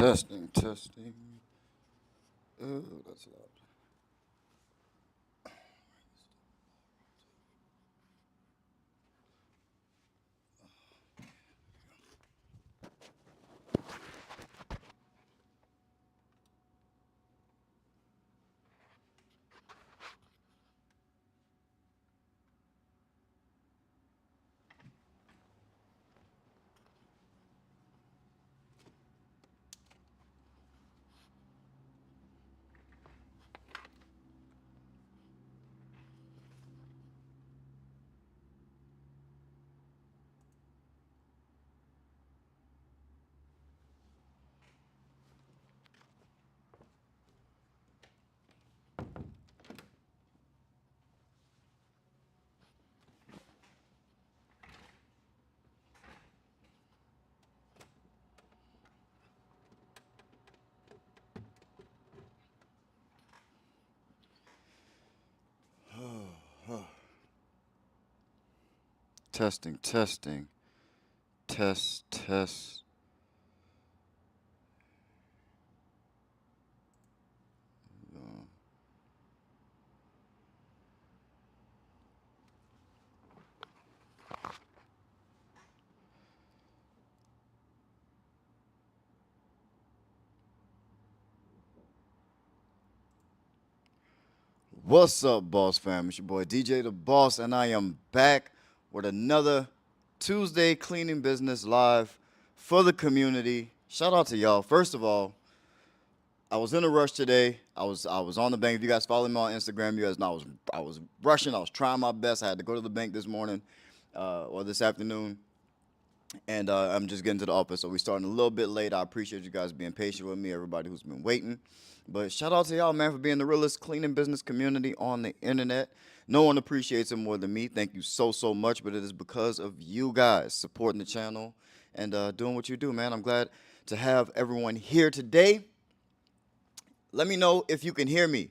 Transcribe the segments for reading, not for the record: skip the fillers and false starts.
Testing, testing. Oh, that's loud. Testing, testing. Test, test. What's up, boss fam? It's your boy DJ the Boss, and I am back with another Tuesday cleaning business live for the community. Shout out to y'all. First of all, I was in a rush today. I was on the bank. If you guys follow me on Instagram, you guys know I was rushing. I was trying my best. I had to go to the bank this morning or this afternoon, and I'm just getting to the office. So we're starting a little bit late. I appreciate you guys being patient with me, everybody who's been waiting. But shout out to y'all, man, for being the realest cleaning business community on the internet. No one appreciates it more than me. Thank you so, so much. But it is because of you guys supporting the channel and doing what you do, man. I'm glad to have everyone here today. Let me know if you can hear me.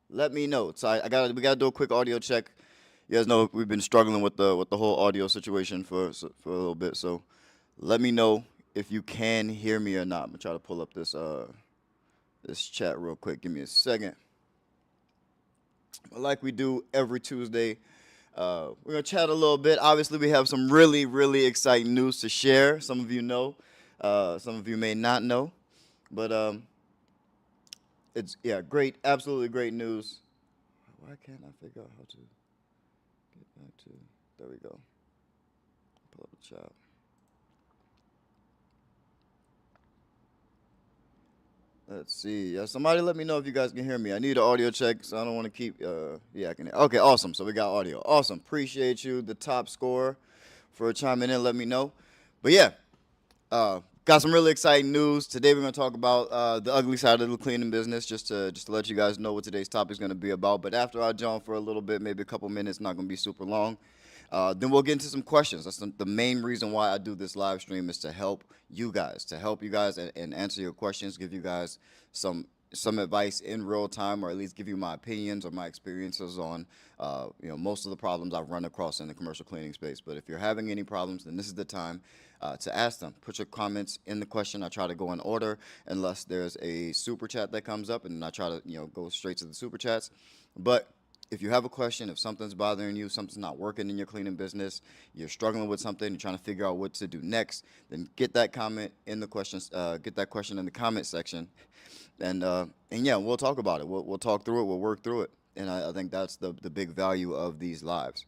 Let me know. So we gotta do a quick audio check. You guys know we've been struggling with the whole audio situation for a little bit. So let me know if you can hear me or not. I'm gonna try to pull up this chat real quick. Give me a second. Like we do every Tuesday, we're gonna chat a little bit. Obviously, we have some really, really exciting news to share. Some of you know, some of you may not know, but it's great, absolutely great news. Why can't I figure out how to get back to? There we go. Pull up the chat. Let's see. Somebody let me know if you guys can hear me. I need an audio check, so I don't want to keep. Yeah, I can. Okay, awesome. So we got audio. Awesome. Appreciate you, the top scorer, for chiming in. Let me know. But yeah, got some really exciting news. Today we're going to talk about the ugly side of the cleaning business, just to let you guys know what today's topic is going to be about. But after I jump for a little bit, maybe a couple minutes, not going to be super long. Then we'll get into some questions. That's the main reason why I do this live stream, is to help you guys, and answer your questions, give you guys some advice in real time, or at least give you my opinions or my experiences on most of the problems I've run across in the commercial cleaning space. But if you're having any problems, then this is the time to ask them. Put your comments in the question. I try to go in order unless there's a super chat that comes up, and I try to go straight to the super chats. But if you have a question, if something's bothering you, something's not working in your cleaning business, you're struggling with something, you're trying to figure out what to do next, then get that comment in the questions. Get that question in the comment section, and yeah, we'll talk about it. We'll talk through it. We'll work through it, and I think that's the big value of these lives.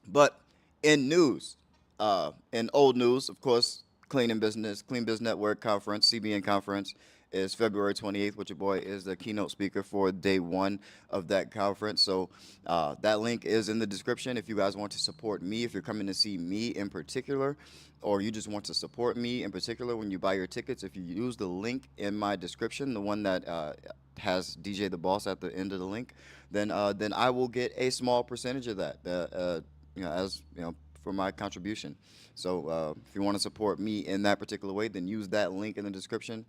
But in news, in old news, of course, Clean Business Network Conference, CBN Conference, is February 28th, which your boy is the keynote speaker for day one of that conference. So that link is in the description if you guys want to support me, if you're coming to see me in particular, or you just want to support me in particular when you buy your tickets. If you use the link in my description, the one that has DJ the Boss at the end of the link, then I will get a small percentage of that, as for my contribution. So if you want to support me in that particular way, then use that link in the description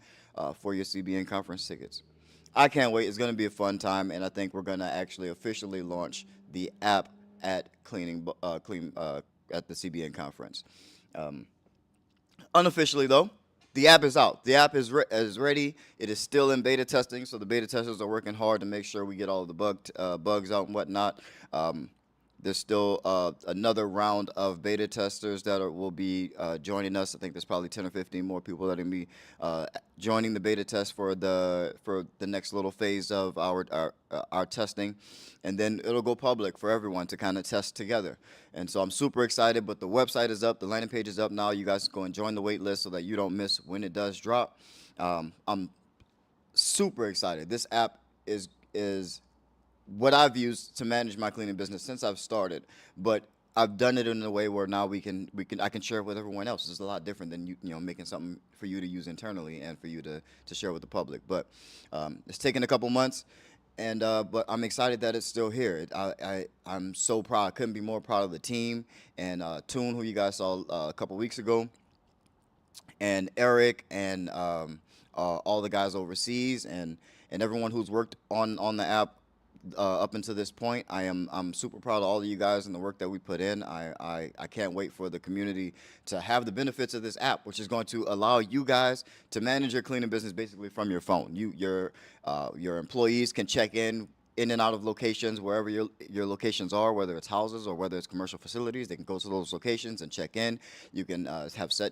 for your CBN conference tickets. I can't wait. It's going to be a fun time, and I think we're going to actually officially launch the app at at the CBN conference. Unofficially, though, The app is out. The app is ready. It is still in beta testing, so the beta testers are working hard to make sure we get all of the bugs out and whatnot. Um, there's still another round of beta testers that will be joining us. I think there's probably 10 or 15 more people that are going to be joining the beta test for the next little phase of our testing, and then it'll go public for everyone to kind of test together. And so I'm super excited. But the website is up, the landing page is up now. You guys go and join the wait list so that you don't miss when it does drop. I'm super excited. This app is what I've used to manage my cleaning business since I've started, but I've done it in a way where now I can share it with everyone else. It's a lot different than making something for you to use internally and for you to share with the public. But it's taken a couple months, and but I'm excited that it's still here. I'm so proud. I couldn't be more proud of the team and Toon, who you guys saw a couple weeks ago, and Eric and all the guys overseas and everyone who's worked on the app up until this point. I'm super proud of all of you guys and the work that we put in. I can't wait for the community to have the benefits of this app, which is going to allow you guys to manage your cleaning business basically from your phone. Your employees can check in and out of locations wherever your locations are, whether it's houses or whether it's commercial facilities. They can go to those locations and check in. You can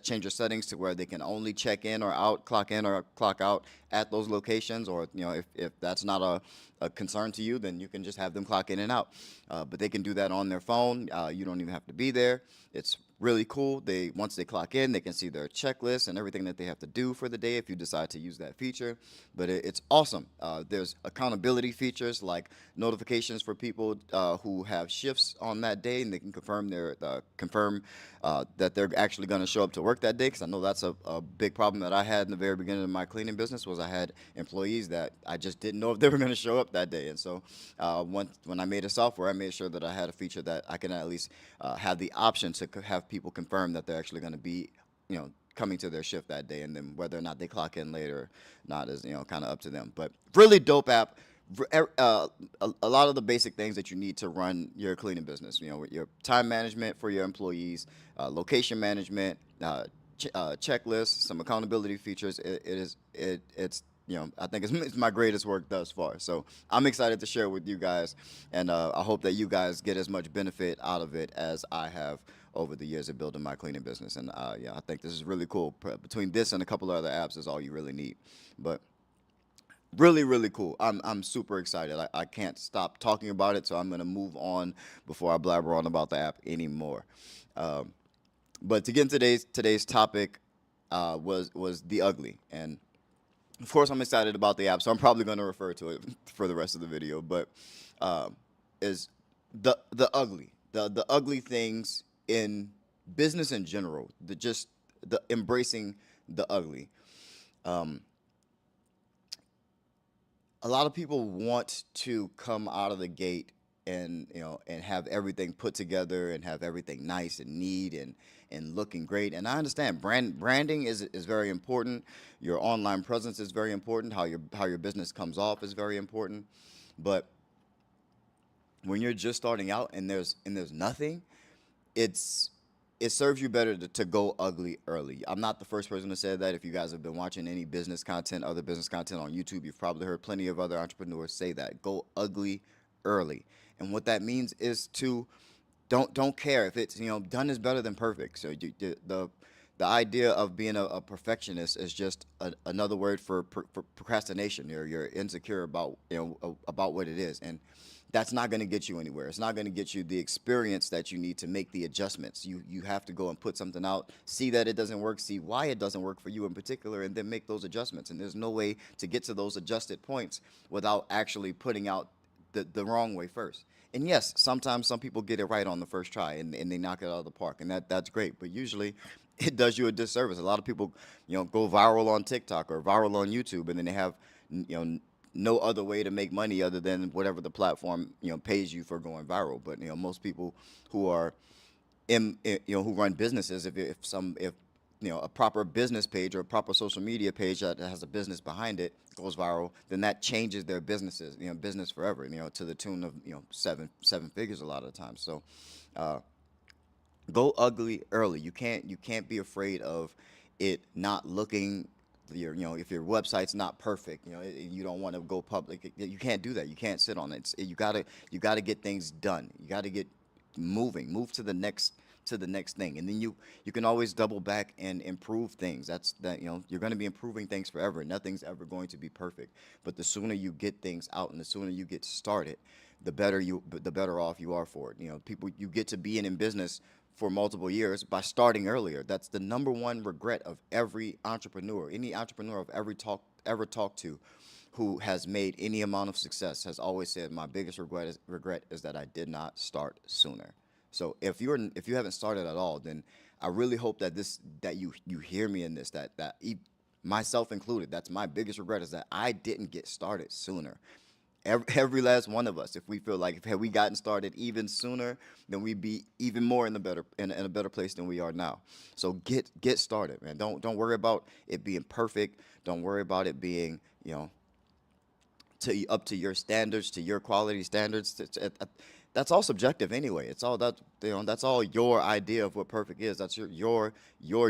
change your settings to where they can only check in or out, clock in or clock out at those locations. Or if that's not a concern to you, then you can just have them clock in and out. But they can do that on their phone. You don't even have to be there. It's really cool. Once they clock in, they can see their checklist and everything that they have to do for the day if you decide to use that feature. But it's awesome. There's accountability features like notifications for people who have shifts on that day, and they can confirm that they're actually going to show up to work that day. Because I know that's a big problem that I had in the very beginning of my cleaning business. Was I had employees that I just didn't know if they were going to show up that day. And so when I made a software, I made sure that I had a feature that I can at least have the option to have people confirm that they're actually going to be, coming to their shift that day, and then whether or not they clock in later or not is, kind of up to them. But really dope app. A lot of the basic things that you need to run your cleaning business, your time management for your employees, location management, checklists, some accountability features. It's I think it's my greatest work thus far. So I'm excited to share with you guys, and I hope that you guys get as much benefit out of it as I have over the years of building my cleaning business. And yeah, I think this is really cool. Between this and a couple of other apps is all you really need. But really, really cool. I'm super excited. I can't stop talking about it, so I'm gonna move on before I blabber on about the app anymore. But to get into today's topic was the ugly, and of course I'm excited about the app, so I'm probably gonna refer to it for the rest of the video. But is the ugly, the ugly things in business in general, the embracing the ugly. Um, a lot of people want to come out of the gate and and have everything put together and have everything nice and neat and looking great. And I understand branding is very important. Your online presence is very important. How your business comes off is very important. But when you're just starting out and there's nothing, it's it serves you better to go ugly early. I'm not the first person to say that. If you guys have been watching any business content, other business content on YouTube, you've probably heard plenty of other entrepreneurs say that. Go ugly early. And what that means is to don't care if it's done is better than perfect. So the idea of being a perfectionist is just another word for procrastination. You're insecure about about what it is, and that's not going to get you anywhere. It's not going to get you the experience that you need to make the adjustments. You have to go and put something out, see that it doesn't work, see why it doesn't work for you in particular, and then make those adjustments. And there's no way to get to those adjusted points without actually putting out the wrong way first. And yes, sometimes some people get it right on the first try and they knock it out of the park, and that's great. But usually it does you a disservice. A lot of people, go viral on TikTok or viral on YouTube, and then they have, no other way to make money other than whatever the platform, pays you for going viral. But most people who are who run businesses, if a proper business page or a proper social media page that has a business behind it goes viral, then that changes their business forever, to the tune of seven figures a lot of the time. So go ugly early. You can't be afraid of it not looking if your website's not perfect, you don't want to go public. You can't do that. You can't sit on it. You gotta get things done. You gotta get moving. Move to the next thing, and then you can always double back and improve things. That's that you're going to be improving things forever. Nothing's ever going to be perfect, but the sooner you get things out and the sooner you get started, the better off you are for it. People, you get to be in business for multiple years by starting earlier. That's the number one regret of every entrepreneur. Any entrepreneur I've ever talked to who has made any amount of success has always said, my biggest regret is that I did not start sooner. So if you haven't started at all, then I really hope that you hear me in this, myself included. That's my biggest regret, is that I didn't get started sooner. Every last one of us, if we feel like, if had we gotten started even sooner, then we'd be even more in a better place than we are now. So get started, man. Don't worry about it being perfect. Don't worry about it being up to your standards, to your quality standards. That's all subjective anyway. It's all that's all your idea of what perfect is. That's your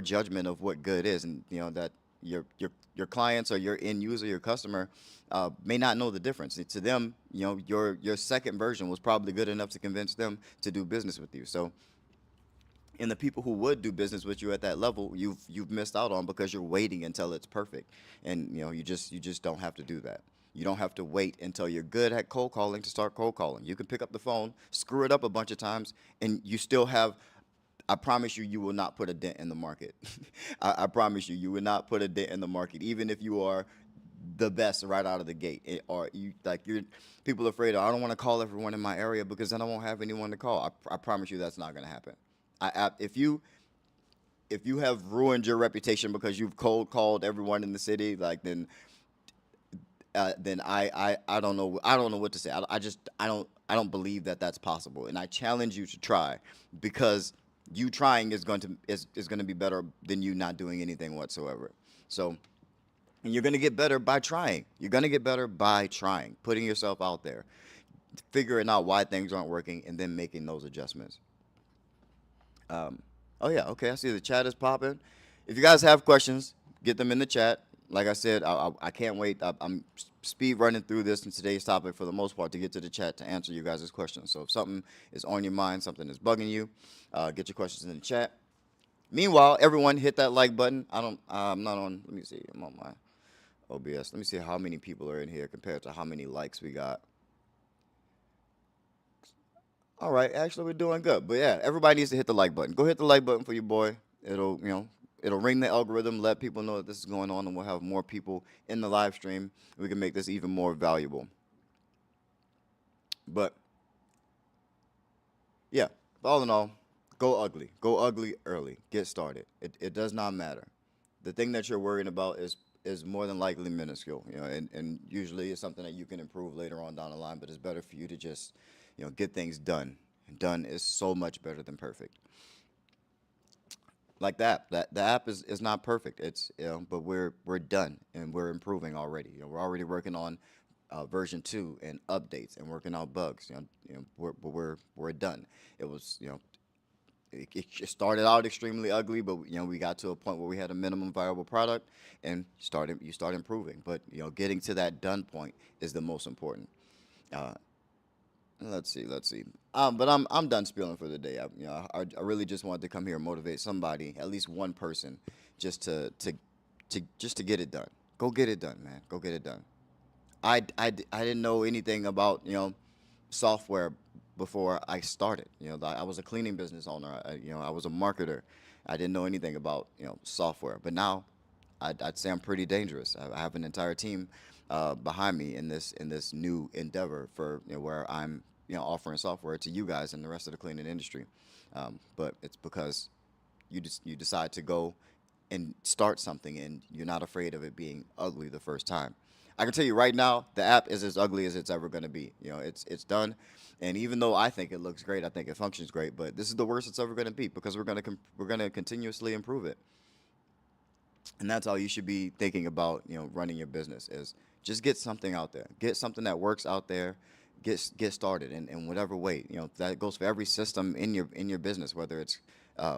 judgment of what good is, and that your clients or your end user, your customer, may not know the difference. To them, your second version was probably good enough to convince them to do business with you. So, and the people who would do business with you at that level, you've missed out on, because you're waiting until it's perfect, and you just don't have to do that. You don't have to wait until you're good at cold calling to start cold calling. You can pick up the phone, screw it up a bunch of times, and you still have. I promise you, you will not put a dent in the market. I promise you, you will not put a dent in the market, even if you are the best right out of the gate. Or you're people are afraid, I don't want to call everyone in my area because then I won't have anyone to call. I promise you that's not going to happen. If you have ruined your reputation because you've cold called everyone in the city, then I don't know, what to say. I don't believe that that's possible, and I challenge you to try, because you trying is going to be better than you not doing anything whatsoever. So, and you're going to get better by trying. You're going to get better by trying, putting yourself out there, figuring out why things aren't working, and then making those adjustments. Oh yeah, okay. I see the chat is popping. If you guys have questions, get them in the chat. Like I said, I can't wait. I'm speed running through this in today's topic for the most part to get to the chat to answer you guys' questions. So if something is on your mind, something is bugging you, get your questions in the chat. Meanwhile, everyone hit that like button. I'm not on. Let me see. I'm on my OBS. Let me see how many people are in here compared to how many likes we got. All right, actually we're doing good. But yeah, everybody needs to hit the like button. Go hit the like button for your boy. It'll ring the algorithm, let people know that this is going on, and we'll have more people in the live stream. We can make this even more valuable. But yeah, all in all, go ugly. Go ugly early. Get started. It does not matter. The thing that you're worrying about is more than likely minuscule, and usually it's something that you can improve later on down the line, but it's better for you to just, get things done. And done is so much better than perfect. Like that the app is not perfect. But we're done and we're improving already. We're already working on version 2 and updates and working out bugs. We're done. It was it started out extremely ugly, but we got to a point where we had a minimum viable product, and you start improving. But getting to that done point is the most important. Uh, let's see. But I'm done spilling for the day. I really just wanted to come here and motivate somebody, at least one person, just to get it done. Go get it done, man. Go get it done. I didn't know anything about software before I started. I was a cleaning business owner. I was a marketer. I didn't know anything about software, but now I'd say I'm pretty dangerous. I have an entire team behind me in this new endeavor for where I'm offering software to you guys and the rest of the cleaning industry. But it's because you decide to go and start something, and you're not afraid of it being ugly the first time. I can tell you right now, the app is as ugly as it's ever going to be. It's done, and even though I think it looks great, I think it functions great, but this is the worst it's ever going to be, because we're going to continuously improve it. And that's how you should be thinking about running your business, is just get something out there, get something that works out there, get started in whatever way. That goes for every system in your business, whether it's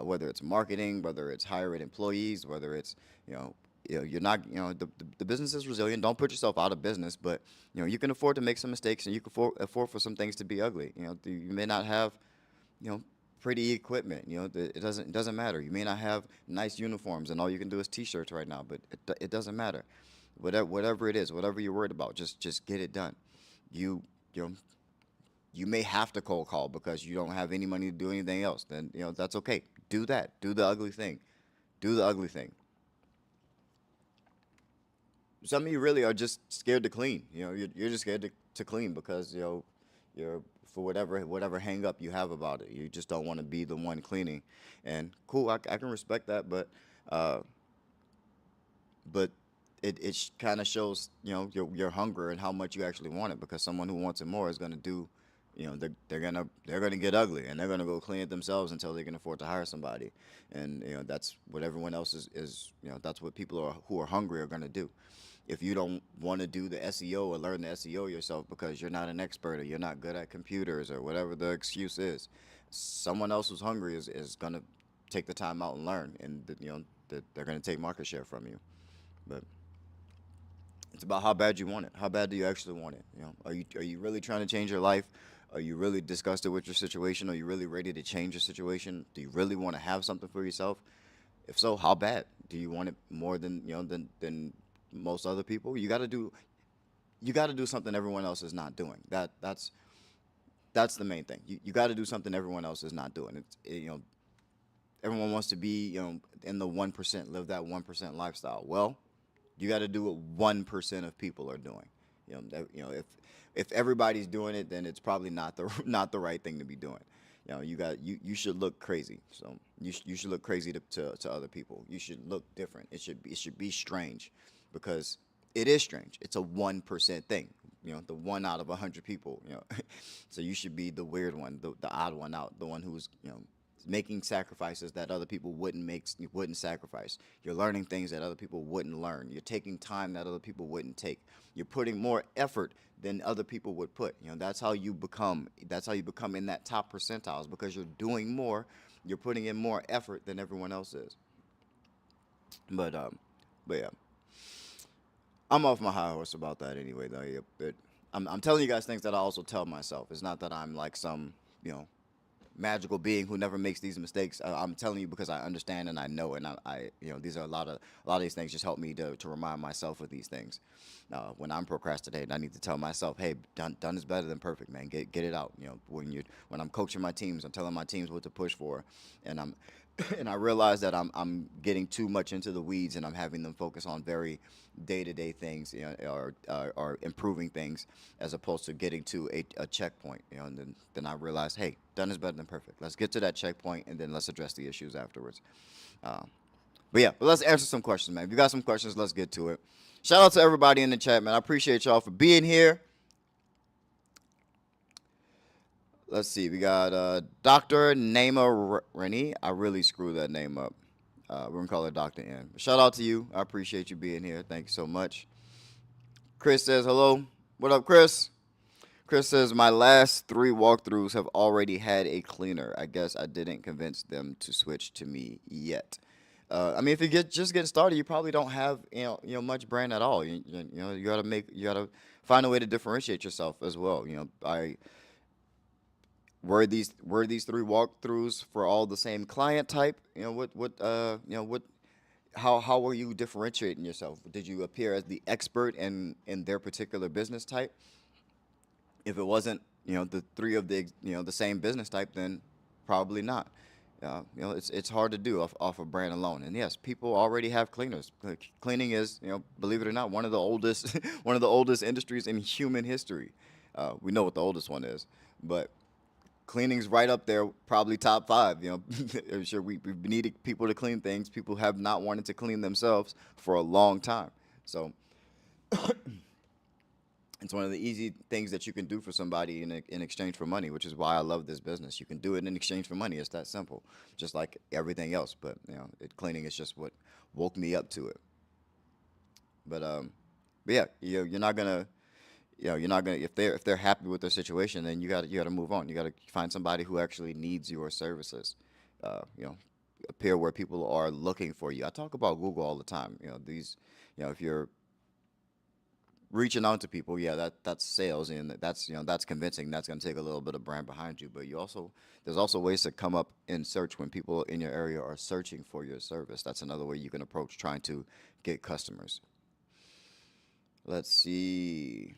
whether it's marketing, whether it's hiring employees, whether it's you know you're not the business is resilient. Don't put yourself out of business, but you can afford to make some mistakes, and you can afford for some things to be ugly. You may not have you know pretty equipment. It doesn't matter. You may not have nice uniforms, and all you can do is t-shirts right now, but it doesn't matter. Whatever it is, whatever you're worried about, just get it done. You you know you may have to cold call because you don't have any money to do anything else. Then that's okay. Do that. Do the ugly thing. Do the ugly thing. Some of you really are just scared to clean. You're just scared to clean because you're for whatever hang up you have about it. You just don't want to be the one cleaning. And cool, I can respect that, uh, but it kind of shows your hunger and how much you actually want it, because someone who wants it more is going to do they're gonna get ugly, and they're gonna go clean it themselves until they can afford to hire somebody. And that's what everyone else is that's what people who are hungry are gonna do. If you don't want to do the SEO or learn the SEO yourself because you're not an expert or you're not good at computers or whatever the excuse is, someone else who's hungry is gonna take the time out and learn, and they're gonna take market share from you. But it's about how bad you want it. How bad do you actually want it? Are you really trying to change your life? Are you really disgusted with your situation? Are you really ready to change your situation? Do you really want to have something for yourself? If so, how bad? Do you want it more than most other people? You got to do something everyone else is not doing. That's the main thing. You got to do something everyone else is not doing. Everyone wants to be in the 1%, live that 1% lifestyle. Well, you got to do what 1% of people are doing. If everybody's doing it, then it's probably not the not the right thing to be doing. You should look crazy. So you should look crazy to other people. You should look different. It should be strange, because it is strange. It's a 1% thing. The one out of 100 people. So you should be the weird one, the odd one out, the one who's making sacrifices that other people wouldn't sacrifice. You're learning things that other people wouldn't learn. You're taking time that other people wouldn't take. You're putting more effort than other people would put. That's how you become. That's how you become in that top percentiles, because you're doing more. You're putting in more effort than everyone else is. But yeah, I'm off my high horse about that anyway. Though, yeah, but I'm telling you guys things that I also tell myself. It's not that I'm like some magical being who never makes these mistakes. I'm telling you because I understand and I know, and these are a lot of these things just help me to remind myself of these things. When I'm procrastinating, I need to tell myself, hey, done is better than perfect, man. Get it out. When I'm coaching my teams, I'm telling my teams what to push for, and I'm and I realize that I'm getting too much into the weeds, and I'm having them focus on very day-to-day things, or improving things, as opposed to getting to a checkpoint. And then I realize, hey, done is better than perfect. Let's get to that checkpoint, and then let's address the issues afterwards. Uh, but yeah, but let's answer some questions, man. If you got some questions, let's get to it. Shout out to everybody in the chat, man. I appreciate y'all for being here. Let's see. We got Dr. Naima Rennie. I really screwed that name up. We're going to call her Dr. N. Shout out to you. I appreciate you being here. Thank you so much. Chris says hello. What up, Chris? Chris says, my last 3 walkthroughs have already had a cleaner. I guess I didn't convince them to switch to me yet. I mean, if you just getting started, you probably don't have much brand at all. You gotta find a way to differentiate yourself as well. I were these 3 walkthroughs for all the same client type? How were you differentiating yourself? Did you appear as the expert in their particular business type? If it wasn't, the 3 of the same business type, then probably not. It's hard to do off of brand alone. And yes, people already have cleaners. Cleaning is, believe it or not, one of the oldest one of the oldest industries in human history. We know what the oldest one is, but cleaning's right up there, probably top 5. I'm sure we've needed people to clean things. People have not wanted to clean themselves for a long time. So it's one of the easy things that you can do for somebody in exchange for money, which is why I love this business. You can do it in exchange for money. It's that simple, just like everything else. But cleaning is just what woke me up to it. But yeah, you're not gonna if they're happy with their situation, then you got to move on. You got to find somebody who actually needs your services. appear where people are looking for you. I talk about Google all the time. If you're reaching out to people, yeah, that's sales, and that's convincing. That's going to take a little bit of brand behind you. But there's also ways to come up in search when people in your area are searching for your service. That's another way you can approach trying to get customers. Let's see.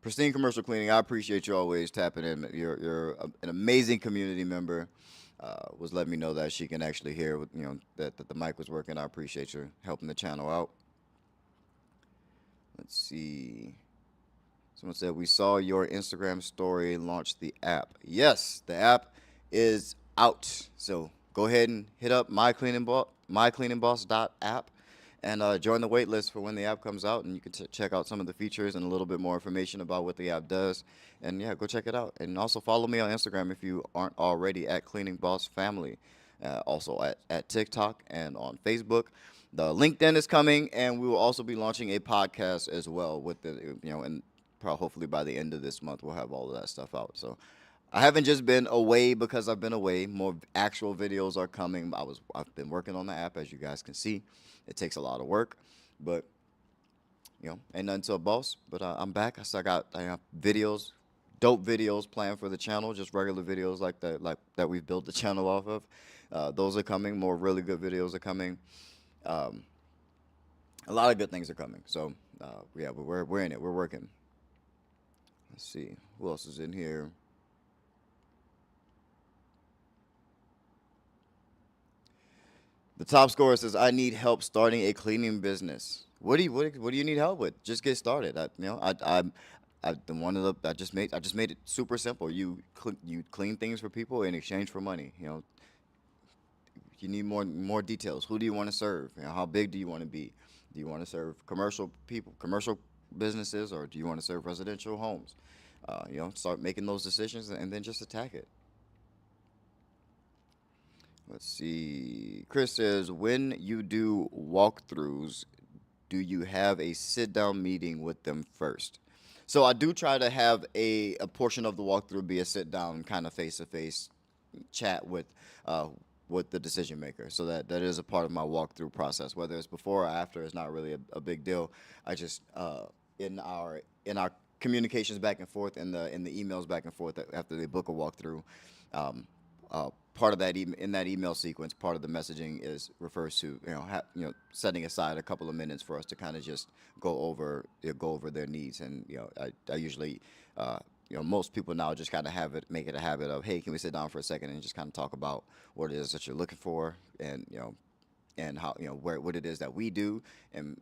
Pristine Commercial Cleaning, I appreciate you always tapping in. An amazing community member. Was letting me know that she can actually hear, that the mic was working. I appreciate you helping the channel out. Let's see. Someone said, we saw your Instagram story launch the app. Yes, the app is out. So go ahead and hit up MyCleaningBoss.app and join the wait list for when the app comes out. And you can check out some of the features and a little bit more information about what the app does. And yeah, go check it out. And also follow me on Instagram if you aren't already at Cleaning Boss Family. Also at TikTok and on Facebook. The LinkedIn is coming, and we will also be launching a podcast as well with and probably hopefully by the end of this month we'll have all of that stuff out. So I haven't just been away because I've been away. More actual videos are coming. I've been working on the app, as you guys can see. It takes a lot of work, but ain't nothing to a boss. But I'm back. I have videos, dope videos planned for the channel, just regular videos like that we've built the channel off of. Those are coming. More really good videos are coming. A lot of good things are coming. So yeah, but we're in it. We're working. Let's see who else is in here. The top scorer says, "I need help starting a cleaning business. What do you need help with? Just get started. I just made it super simple. You clean things for people in exchange for money. You need more details. Who do you want to serve? How big do you want to be? Do you want to serve commercial people, commercial businesses, or do you want to serve residential homes? Start making those decisions and then just attack it." Let's see. Chris says, when you do walkthroughs, do you have a sit down meeting with them first? So I do try to have a portion of the walkthrough be a sit down kind of face to face chat uh, with the decision maker. So that is a part of my walkthrough process. Whether it's before or after is not really a big deal. I just in our communications back and forth in the emails back and forth after they book a walkthrough. Um, Part of that in that email sequence, part of the messaging refers to setting aside a couple of minutes for us to kind of just go over their needs. And I usually most people now just kind of make it a habit of, hey, can we sit down for a second and just kind of talk about what it is that you're looking for, and and how what it is that we do, and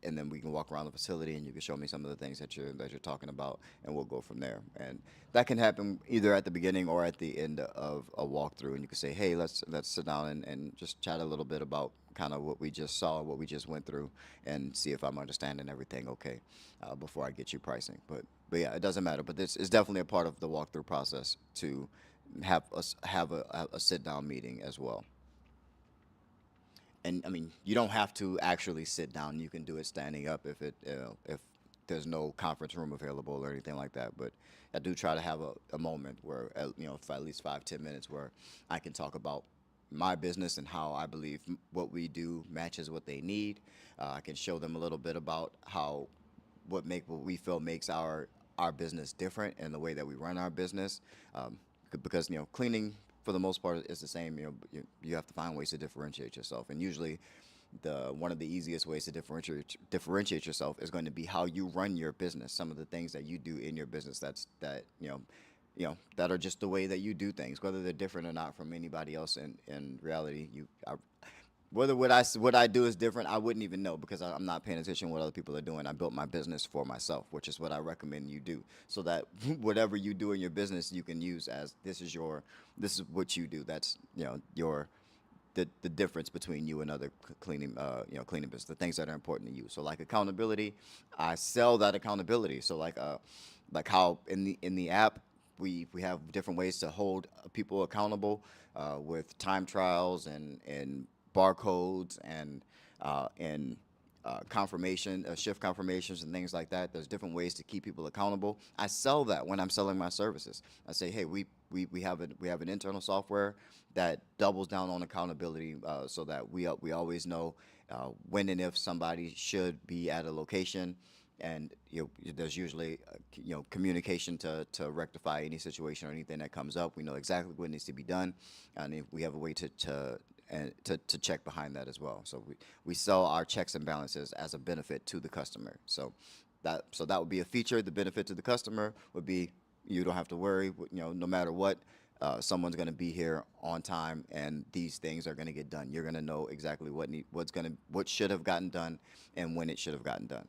and then we can walk around the facility and you can show me some of the things that you're talking about, and we'll go from there. And that can happen either at the beginning or at the end of a walkthrough, and you can say, hey, let's sit down and just chat a little bit about kind of what we just saw, what we just went through, and see if I'm understanding everything okay before I get you pricing. But yeah, it doesn't matter. But this is definitely a part of the walkthrough process to have a sit down meeting as well. And I mean, you don't have to actually sit down. You can do it standing up if there's no conference room available or anything like that. But I do try to have a moment where for at least 5-10 minutes where I can talk about my business and how I believe what we do matches what they need. I can show them a little bit about what we feel makes our business different and the way that we run our business. Because cleaning for the most part is the same. You have to find ways to differentiate yourself, and usually one of the easiest ways to differentiate yourself is going to be how you run your business. Some of the things that you do in your business that are just the way that you do things, whether they're different or not from anybody else. In reality, whether what I do is different, I wouldn't even know, because I'm not paying attention to what other people are doing. I built my business for myself, which is what I recommend you do, so that whatever you do in your business, you can use as this is what you do. That's the difference between you and other cleaning business, the things that are important to you. So like accountability, I sell that accountability. So like how in the app we have different ways to hold people accountable with time trials and barcodes and shift confirmations and things like that. There's different ways to keep people accountable. I sell that when I'm selling my services. I say, hey, we have an internal software that doubles down on accountability, so that we always know when and if somebody should be at a location, and there's usually communication to rectify any situation or anything that comes up. We know exactly what needs to be done, and if we have a way to check behind that as well. So we sell our checks and balances as a benefit to the customer. So that would be a feature. The benefit to the customer would be you don't have to worry. No matter what, someone's going to be here on time, and these things are going to get done. You're going to know exactly what should have gotten done, and when it should have gotten done.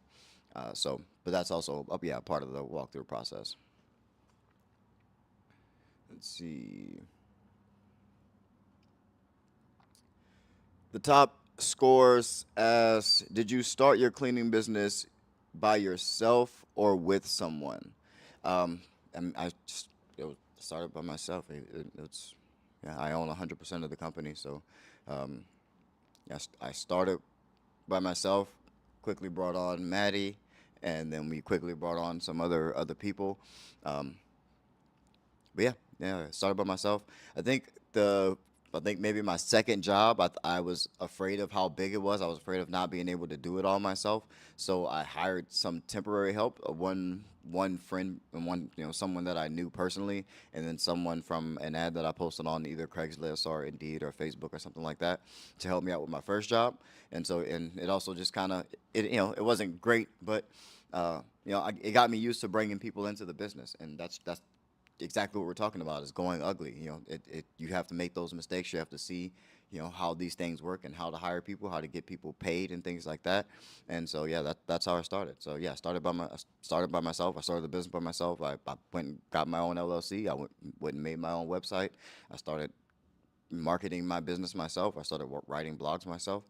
But that's also part of the walkthrough process. Let's see. The top scores as, did you start your cleaning business by yourself or with someone? I just started by myself. It's yeah, I own 100% of the company, so um, I started by myself. Quickly brought on Maddie, and then we quickly brought on some other people. Um, but yeah, I started by myself. I think maybe my second job, I was afraid of how big it was. I was afraid of not being able to do it all myself. So I hired some temporary help. One friend and someone that I knew personally, and then someone from an ad that I posted on either Craigslist or Indeed or Facebook or something like that to help me out with my first job. And it also just kind of it wasn't great, but it got me used to bringing people into the business, and that's exactly what we're talking about is going ugly. You have to make those mistakes. You have to see, how these things work and how to hire people, how to get people paid and things like that. And so, yeah, that's how I started. So yeah, I started by myself. I started the business by myself. I went and got my own LLC. I went and made my own website. I started marketing my business myself. I started writing blogs myself.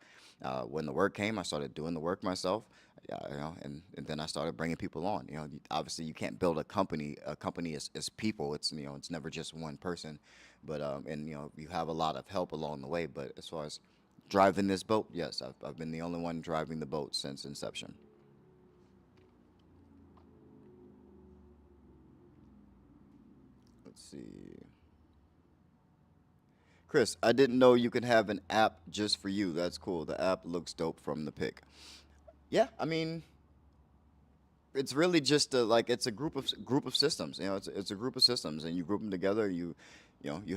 When the work came, I started doing the work myself. Yeah, and then I started bringing people on. Obviously you can't build a company. A company is people. It's never just one person, but and you have a lot of help along the way. But as far as driving this boat, yes, I've been the only one driving the boat since inception. Let's see. Chris, I didn't know you could have an app just for you. That's cool. The app looks dope from the pic. Yeah, I mean, it's really just it's a group of systems. It's a group of systems, and you group them together. You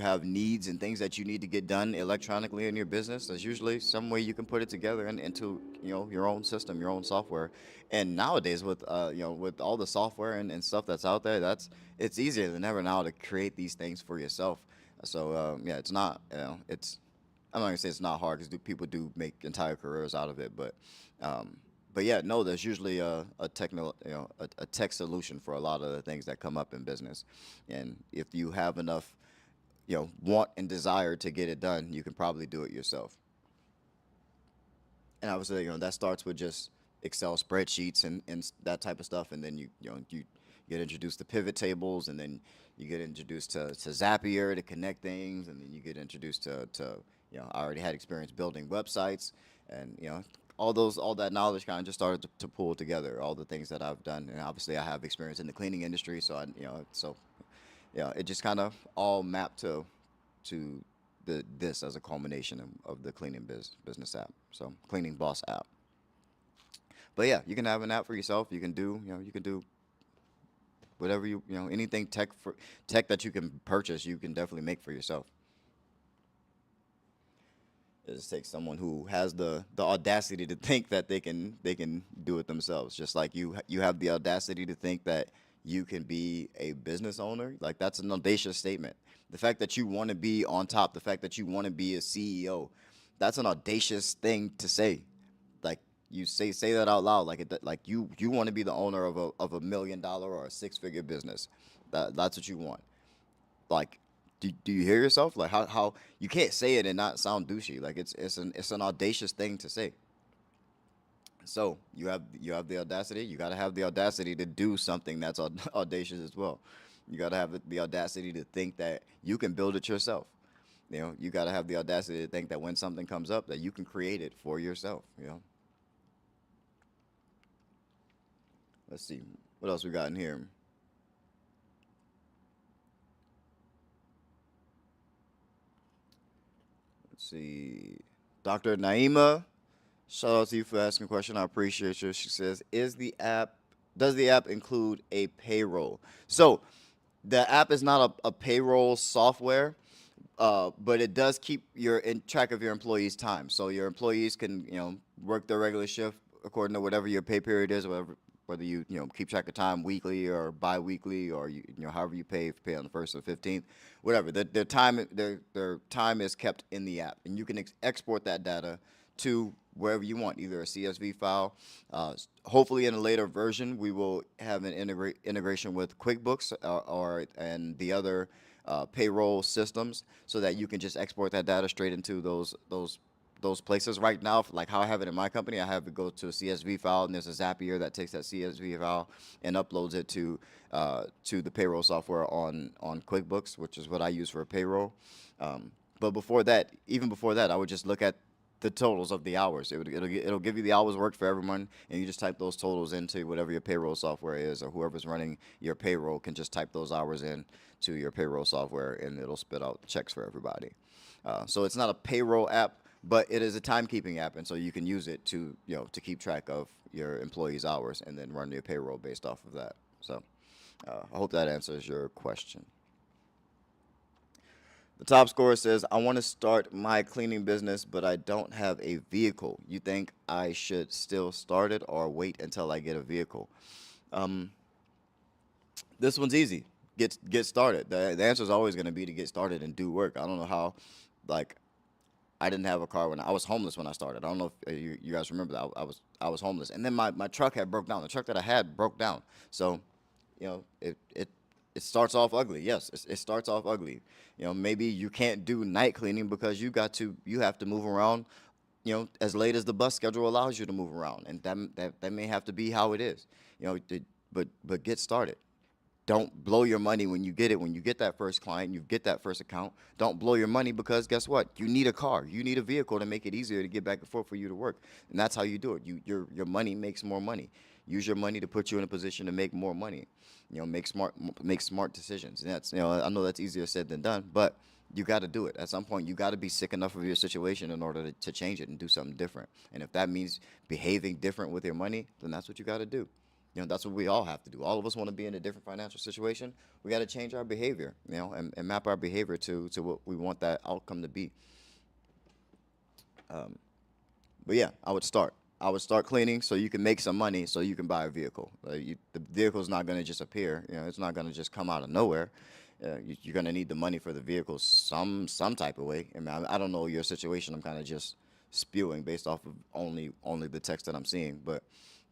have needs and things that you need to get done electronically in your business. There's usually some way you can put it together into your own system, your own software. And nowadays with all the software and stuff that's out there, it's easier than ever now to create these things for yourself. So yeah, it's not it's I'm not gonna say it's not hard because people do make entire careers out of it, but yeah, no, there's usually a tech solution for a lot of the things that come up in business, and if you have enough want and desire to get it done, you can probably do it yourself. And obviously, that starts with just Excel spreadsheets and that type of stuff, and then you get introduced to pivot tables, and then you get introduced to Zapier to connect things, and then you get introduced to I already had experience building websites, and all that knowledge kind of just started to pull together all the things that I've done, and obviously I have experience in the cleaning industry, so yeah, it just kind of all mapped to this as a culmination of the business app. So Cleaning Boss app. But yeah, you can have an app for yourself. You can do whatever anything tech that you can purchase, you can definitely make for yourself. It just takes someone who has the audacity to think that they can do it themselves. Just like you have the audacity to think that you can be a business owner. Like that's an audacious statement. The fact that you want to be on top, the fact that you want to be a CEO, that's an audacious thing to say. Like you say that out loud. Like you want to be the owner of a $1 million or a six-figure business. That's what you want. Like, do you hear yourself? Like how you can't say it and not sound douchey. Like it's an audacious thing to say. So you have the audacity. You got to have the audacity to do something that's audacious as well. You got to have the audacity to think that you can build it yourself. You got to have the audacity to think that when something comes up, that you can create it for yourself. Let's see what else we got in here. see. Dr. Naima, shout out to you for asking a question. I appreciate you. She says, does the app include a payroll? So the app is not a payroll software, but it does keep your in track of your employees' time. So your employees can, work their regular shift according to whatever your pay period is, whether you keep track of time weekly or bi-weekly, or however you pay, if you pay on the 1st or 15th, whatever. Their time is kept in the app, and you can export that data to wherever you want, either a CSV file. Hopefully, in a later version, we will have an integration with QuickBooks, and the other payroll systems, so that you can just export that data straight into those places. Right now, like how I have it in my company, I have it go to a CSV file, and there's a Zapier that takes that CSV file and uploads it to the payroll software on QuickBooks, which is what I use for payroll. But even before that, I would just look at the totals of the hours. It'll give you the hours worked for everyone, and you just type those totals into whatever your payroll software is, or whoever's running your payroll can just type those hours in to your payroll software, and it'll spit out checks for everybody. So it's not a payroll app, but it is a timekeeping app, and so you can use it to keep track of your employees' hours and then run your payroll based off of that. So I hope that answers your question. The top scorer says, I want to start my cleaning business, but I don't have a vehicle. You think I should still start it or wait until I get a vehicle? This one's easy. Get started. The answer is always going to be to get started and do work. I don't know how, like, I didn't have a car when I was homeless when I started. I don't know if you guys remember that. I was homeless, and then my truck had broke down. The truck that I had broke down. So, it starts off ugly. Yes, it starts off ugly. Maybe you can't do night cleaning because you have to move around, as late as the bus schedule allows you to move around, and that may have to be how it is. But get started. Don't blow your money when you get it. When you get that first client, you get that first account. Don't blow your money, because guess what? You need a car. You need a vehicle to make it easier to get back and forth for you to work, and that's how you do it. Your money makes more money. Use your money to put you in a position to make more money. Make smart decisions. And that's I know that's easier said than done, but you got to do it. At some point, you got to be sick enough of your situation in order to change it and do something different. And if that means behaving different with your money, then that's what you got to do. That's what we all have to do. All of us want to be in a different financial situation. We got to change our behavior, and map our behavior to what we want that outcome to be. But yeah, I would start. Cleaning so you can make some money so you can buy a vehicle. The vehicle's not going to just appear. It's not going to just come out of nowhere. You're going to need the money for the vehicle some type of way. I mean, I don't know your situation. I'm kind of just spewing based off of only the text that I'm seeing, but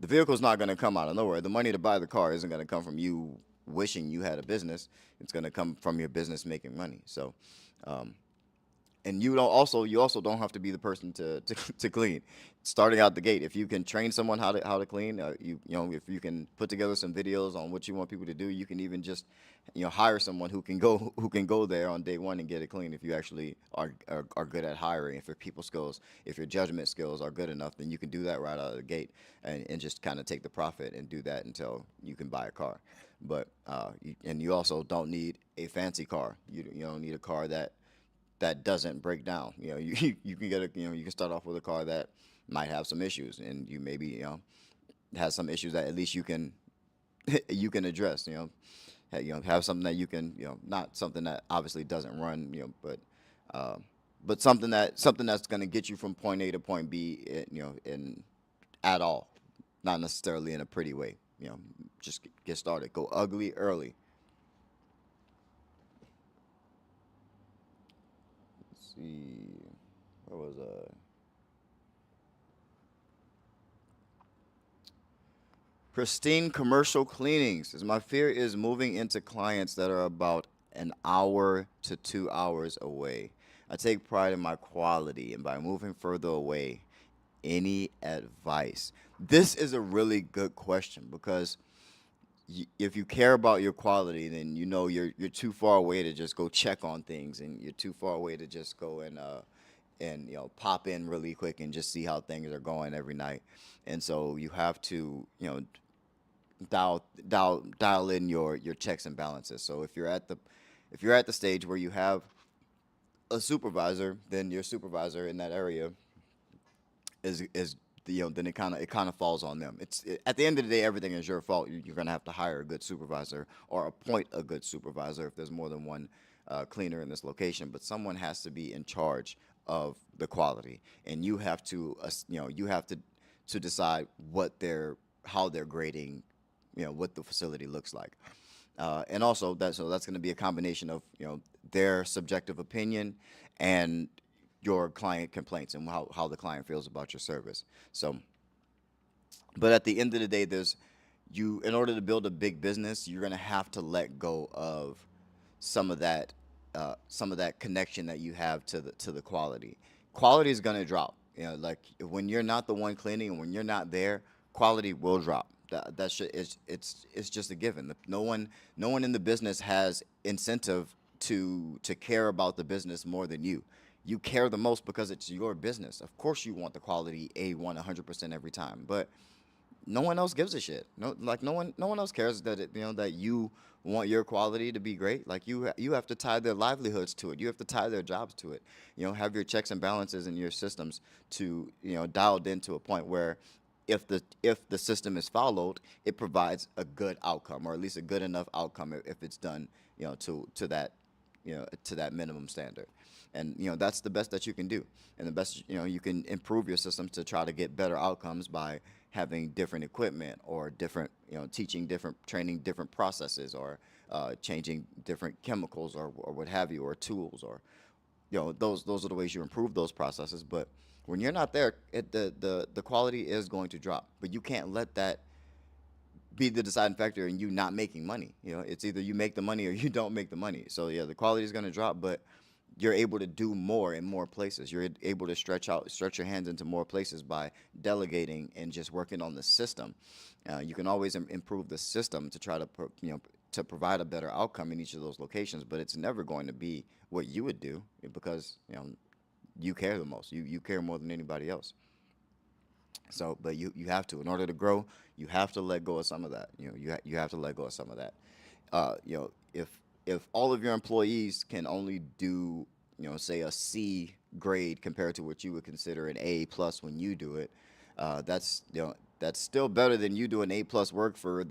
the vehicle's not going to come out of nowhere. The money to buy the car isn't going to come from you wishing you had a business. It's going to come from your business making money. So, and you also don't have to be the person to clean. Starting out the gate, if you can train someone how to clean, if you can put together some videos on what you want people to do, you can even just hire someone who can go there on day one and get it clean. If you actually are good at hiring, if your people skills, if your judgment skills are good enough, then you can do that right out of the gate, and just kind of take the profit and do that until you can buy a car. But you also don't need a fancy car. You don't need a car that doesn't break down. You can get you can start off with a car that might have some issues, and you maybe has some issues that at least you can you can address. Have something that you can not something that obviously doesn't run, but something that's going to get you from point A to point B, in at all, not necessarily in a pretty way. Just get started. Go ugly early. Let's see, where was I? Pristine commercial cleanings. Says, my fear is moving into clients that are about an hour to 2 hours away. I take pride in my quality, and by moving further away, any advice? This is a really good question, because if you care about your quality, then you're too far away to just go check on things, and you're too far away to just go and pop in really quick and just see how things are going every night. And so you have to dial in your checks and balances. So if you're at the stage where you have a supervisor, then your supervisor in that area is then it kind of falls on them. At the end of the day, everything is your fault. You're gonna have to hire a good supervisor or appoint a good supervisor if there's more than one cleaner in this location. But someone has to be in charge of the quality, and you have to you have to decide how they're grading, what the facility looks like. And also that's going to be a combination of their subjective opinion and your client complaints and how the client feels about your service. So, but at the end of the day, in order to build a big business, you're going to have to let go of some of that connection that you have to the quality. Quality is going to drop. Like when you're not the one cleaning and when you're not there, quality will drop. It's just a given. No one in the business has incentive to care about the business more than you. You care the most because it's your business. Of course, you want the quality A1 100% every time, but no one else gives a shit. No one else cares that you want your quality to be great. Like you have to tie their livelihoods to it. You have to tie their jobs to it. Have your checks and balances and your systems to dialed into a point where if the system is followed, it provides a good outcome, or at least a good enough outcome if it's done to that minimum standard. And that's the best that you can do. And the best you can improve your systems to try to get better outcomes by having different equipment, or different teaching different training different processes, or changing different chemicals, or what have you, or tools, or those are the ways you improve those processes. But when you're not there, the quality is going to drop. But you can't let that be the deciding factor in you not making money. It's either you make the money or you don't make the money. So yeah, the quality is going to drop, but you're able to do more in more places. You're able to stretch your hands into more places by delegating and just working on the system. You can always improve the system to try to to provide a better outcome in each of those locations, but it's never going to be what you would do, because you care the most. You care more than anybody else. So, but you have to, in order to grow, you have to let go of some of that. You have to let go of some of that. If all of your employees can only do, say a C grade compared to what you would consider an A plus when you do it, that's still better than you doing A plus work for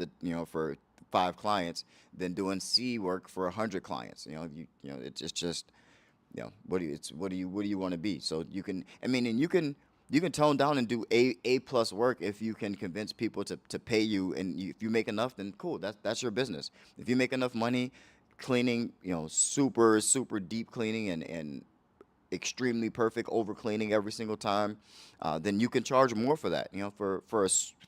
5 clients than doing C work for 100 clients. It's just what do you want to be? So you can, and you can tone down and do A plus work if you can convince people to pay you, and if you make enough, then cool, that's your business. If you make enough money cleaning, super super deep cleaning, and extremely perfect over cleaning every single time, then you can charge more for that.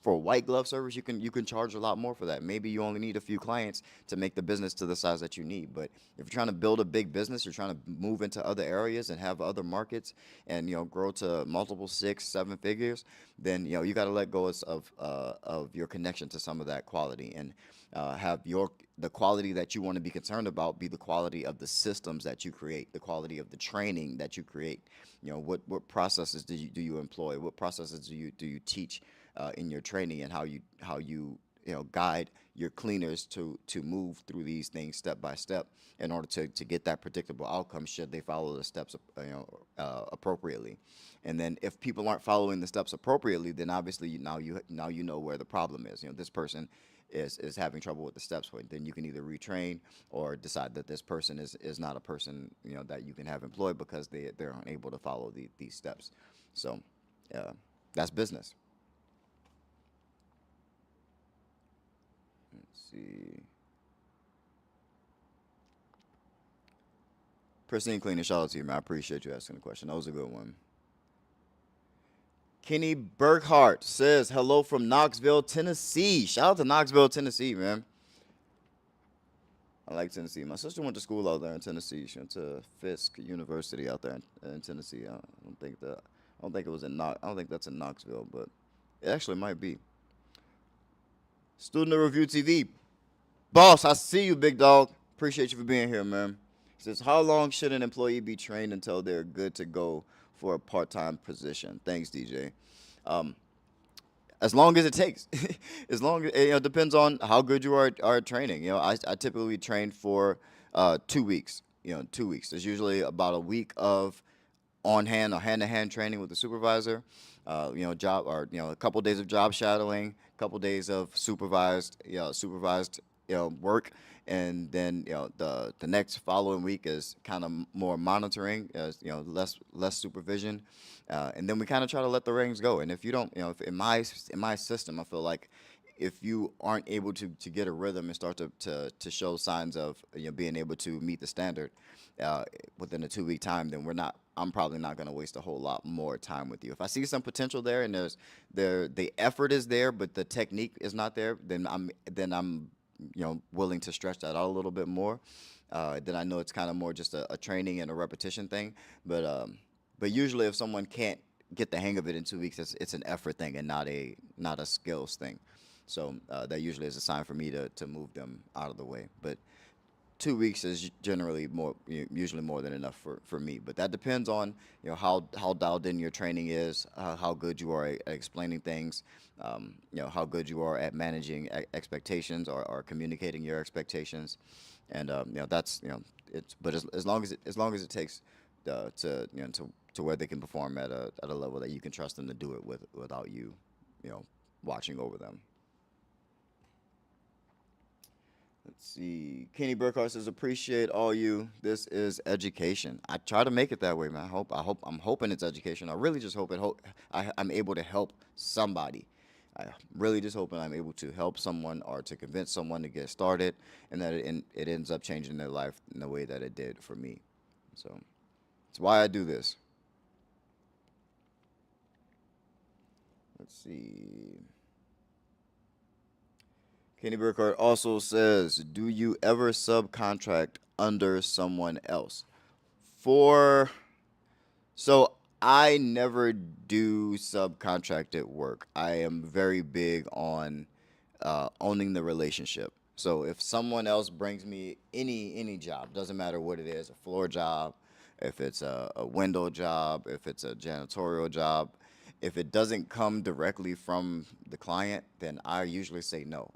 For a white glove service, you can charge a lot more for that. Maybe you only need a few clients to make the business to the size that you need. But if you're trying to build a big business, you're trying to move into other areas and have other markets, and grow to multiple 6, 7 figures, then you got to let go of your connection to some of that quality, and have the quality that you want to be concerned about be the quality of the systems that you create, the quality of the training that you create. What processes do you employ? What processes do you teach in your training, and how you guide your cleaners to move through these things step by step in order to get that predictable outcome, should they follow the steps appropriately. And then if people aren't following the steps appropriately, then obviously now you know where the problem is. This person is having trouble with the steps. Then you can either retrain or decide that this person is not a person that you can have employed, because they're unable to follow these steps. So that's business. Let's see. Pristine Cleaning, shout out to you, man. I appreciate you asking the question. That was a good one. Kenny Burkhart says hello from Knoxville, Tennessee. Shout out to Knoxville, Tennessee, man. I like Tennessee. My sister went to school out there in Tennessee. She went to Fisk University out there in Tennessee. I don't think it was in I don't think that's in Knoxville, but it actually might be. Student Review TV. Boss, I see you, big dog. Appreciate you for being here, man. Says, how long should an employee be trained until they're good to go for a part-time position? Thanks, DJ. As long as it takes. As long as it depends on how good you are at training. I typically train for 2 weeks. 2 weeks. There's usually about a week of on hand or hand to hand training with the supervisor. Job or a couple days of job shadowing, a couple days of supervised work, and then the next following week is kind of more monitoring, as less supervision, and then we kind of try to let the reins go. And if you don't, if in my system, I feel like if you aren't able to get a rhythm and start to show signs of being able to meet the standard uh, within a 2 week time, then I'm probably not going to waste a whole lot more time with you. If I see some potential there and the effort is there, but the technique is not there, then I'm willing to stretch that out a little bit more. Then I know it's kind of more just a training and a repetition thing. But usually if someone can't get the hang of it in 2 weeks, it's an effort thing and not a skills thing. So that usually is a sign for me to move them out of the way. But 2 weeks is generally usually more than enough for me. But that depends on how dialed in your training is, how good you are at explaining things, how good you are at managing expectations or communicating your expectations, and that's it's. But as long as it takes to where they can perform at a level that you can trust them to do it without watching over them. Let's see. Kenny Burkhardt says, "Appreciate all you. This is education." I try to make it that way, man. I'm hoping it's education. I really just I'm able to help somebody. I really just hoping I'm able to help someone or to convince someone to get started, and that it ends up changing their life in the way that it did for me. So that's why I do this. Let's see. Kenny Burkhardt also says, "Do you ever subcontract under someone else?" For So I never do subcontracted work. I am very big on owning the relationship. So if someone else brings me any job, doesn't matter what it is, a floor job, if it's a window job, if it's a janitorial job, if it doesn't come directly from the client, then I usually say no.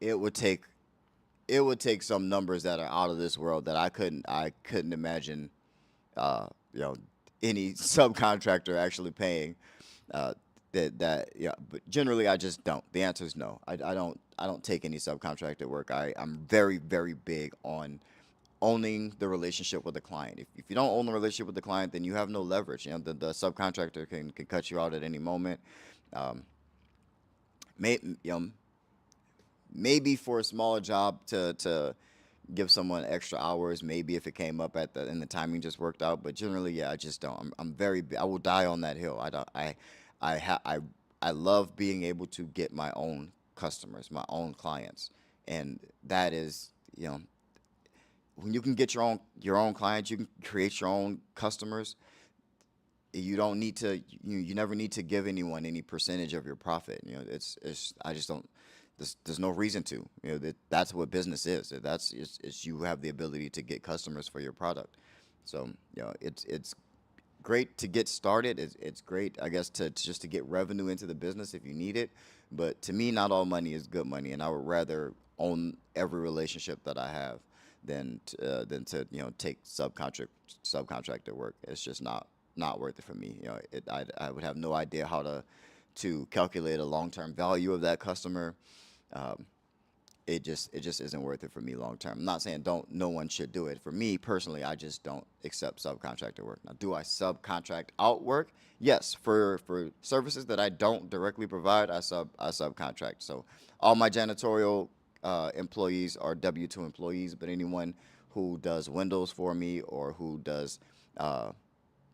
It would take some numbers that are out of this world that I couldn't imagine uh, you know, any subcontractor actually paying uh, yeah. But generally, I just don't. The answer is no. I don't take any subcontracted work. I'm very very big on owning the relationship with the client. If you don't own the relationship with the client, then you have no leverage. The subcontractor can cut you out at any moment. Um, may, you know, Maybe for a smaller job to give someone extra hours, maybe if it came up and the timing just worked out. But generally, yeah, I just don't. I will die on that hill. I don't. I love being able to get my own customers, my own clients, and that is when you can get your own clients, you can create your own customers. You don't need to you never need to give anyone any percentage of your profit. It's I just don't. There's no reason to. That's what business is. It's you have the ability to get customers for your product. So it's great to get started. It's great, I guess, to just to get revenue into the business if you need it. But to me, not all money is good money, and I would rather own every relationship that I have than to take subcontractor work. It's just not worth it for me. I would have no idea how to calculate a long term value of that customer. Um, it just isn't worth it for me long term. I'm not saying no one should do it. For me personally, I just don't accept subcontractor work. Now, do I subcontract out work? Yes, for services that I don't directly provide, I subcontract. So all my janitorial employees are W-2 employees, but anyone who does windows for me or who does uh,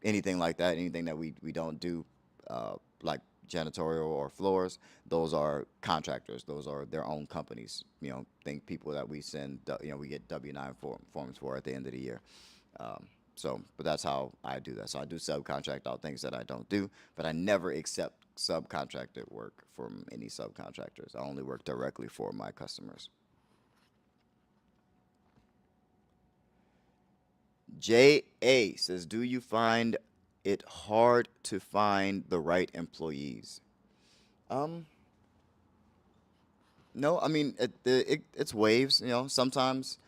anything like that, anything that we don't do, like janitorial or floors, those are contractors. Those are their own companies. Think people that we send, we get W-9 forms for at the end of the year. But that's how I do that. So I do subcontract out things that I don't do, but I never accept subcontracted work from any subcontractors. I only work directly for my customers. J.A. says, "Do you find it hard to find the right employees?" Um, no, I mean it's waves. Sometimes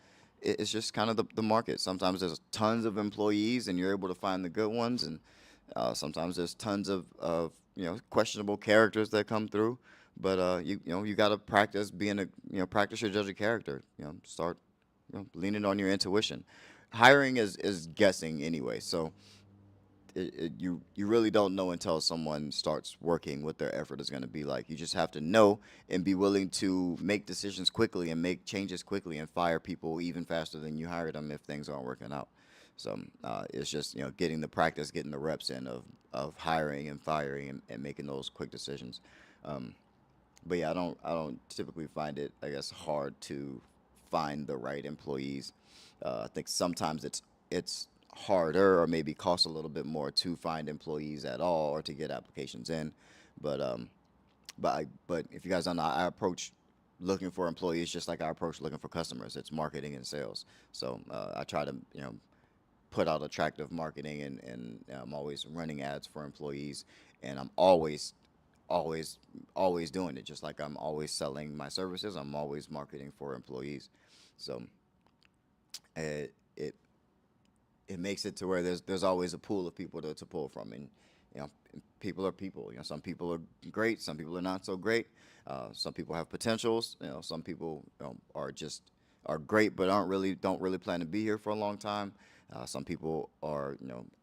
it's just kind of the market. Sometimes there's tons of employees and you're able to find the good ones, and sometimes there's tons of questionable characters that come through. But you got to practice being a practice your judge of character. Start leaning on your intuition. Hiring is guessing anyway, so you really don't know until someone starts working what their effort is going to be like. You just have to know and be willing to make decisions quickly and make changes quickly and fire people even faster than you hired them if things aren't working out. So it's just getting the practice, getting the reps in of hiring and firing and making those quick decisions. Um, but yeah, I don't typically find it, I guess, hard to find the right employees. I think sometimes it's harder or maybe costs a little bit more to find employees at all or to get applications in. But but if you guys don't know, I approach looking for employees just like I approach looking for customers. It's marketing and sales. So I try to put out attractive marketing, and I'm always running ads for employees, and I'm always always doing it. Just like I'm always selling my services, I'm always marketing for employees. So it it makes it to where there's always a pool of people to pull from, and you know people are people. Some people are great, some people are not so great. Some people have potentials. Some people are great but aren't really don't really plan to be here for a long time. Some people are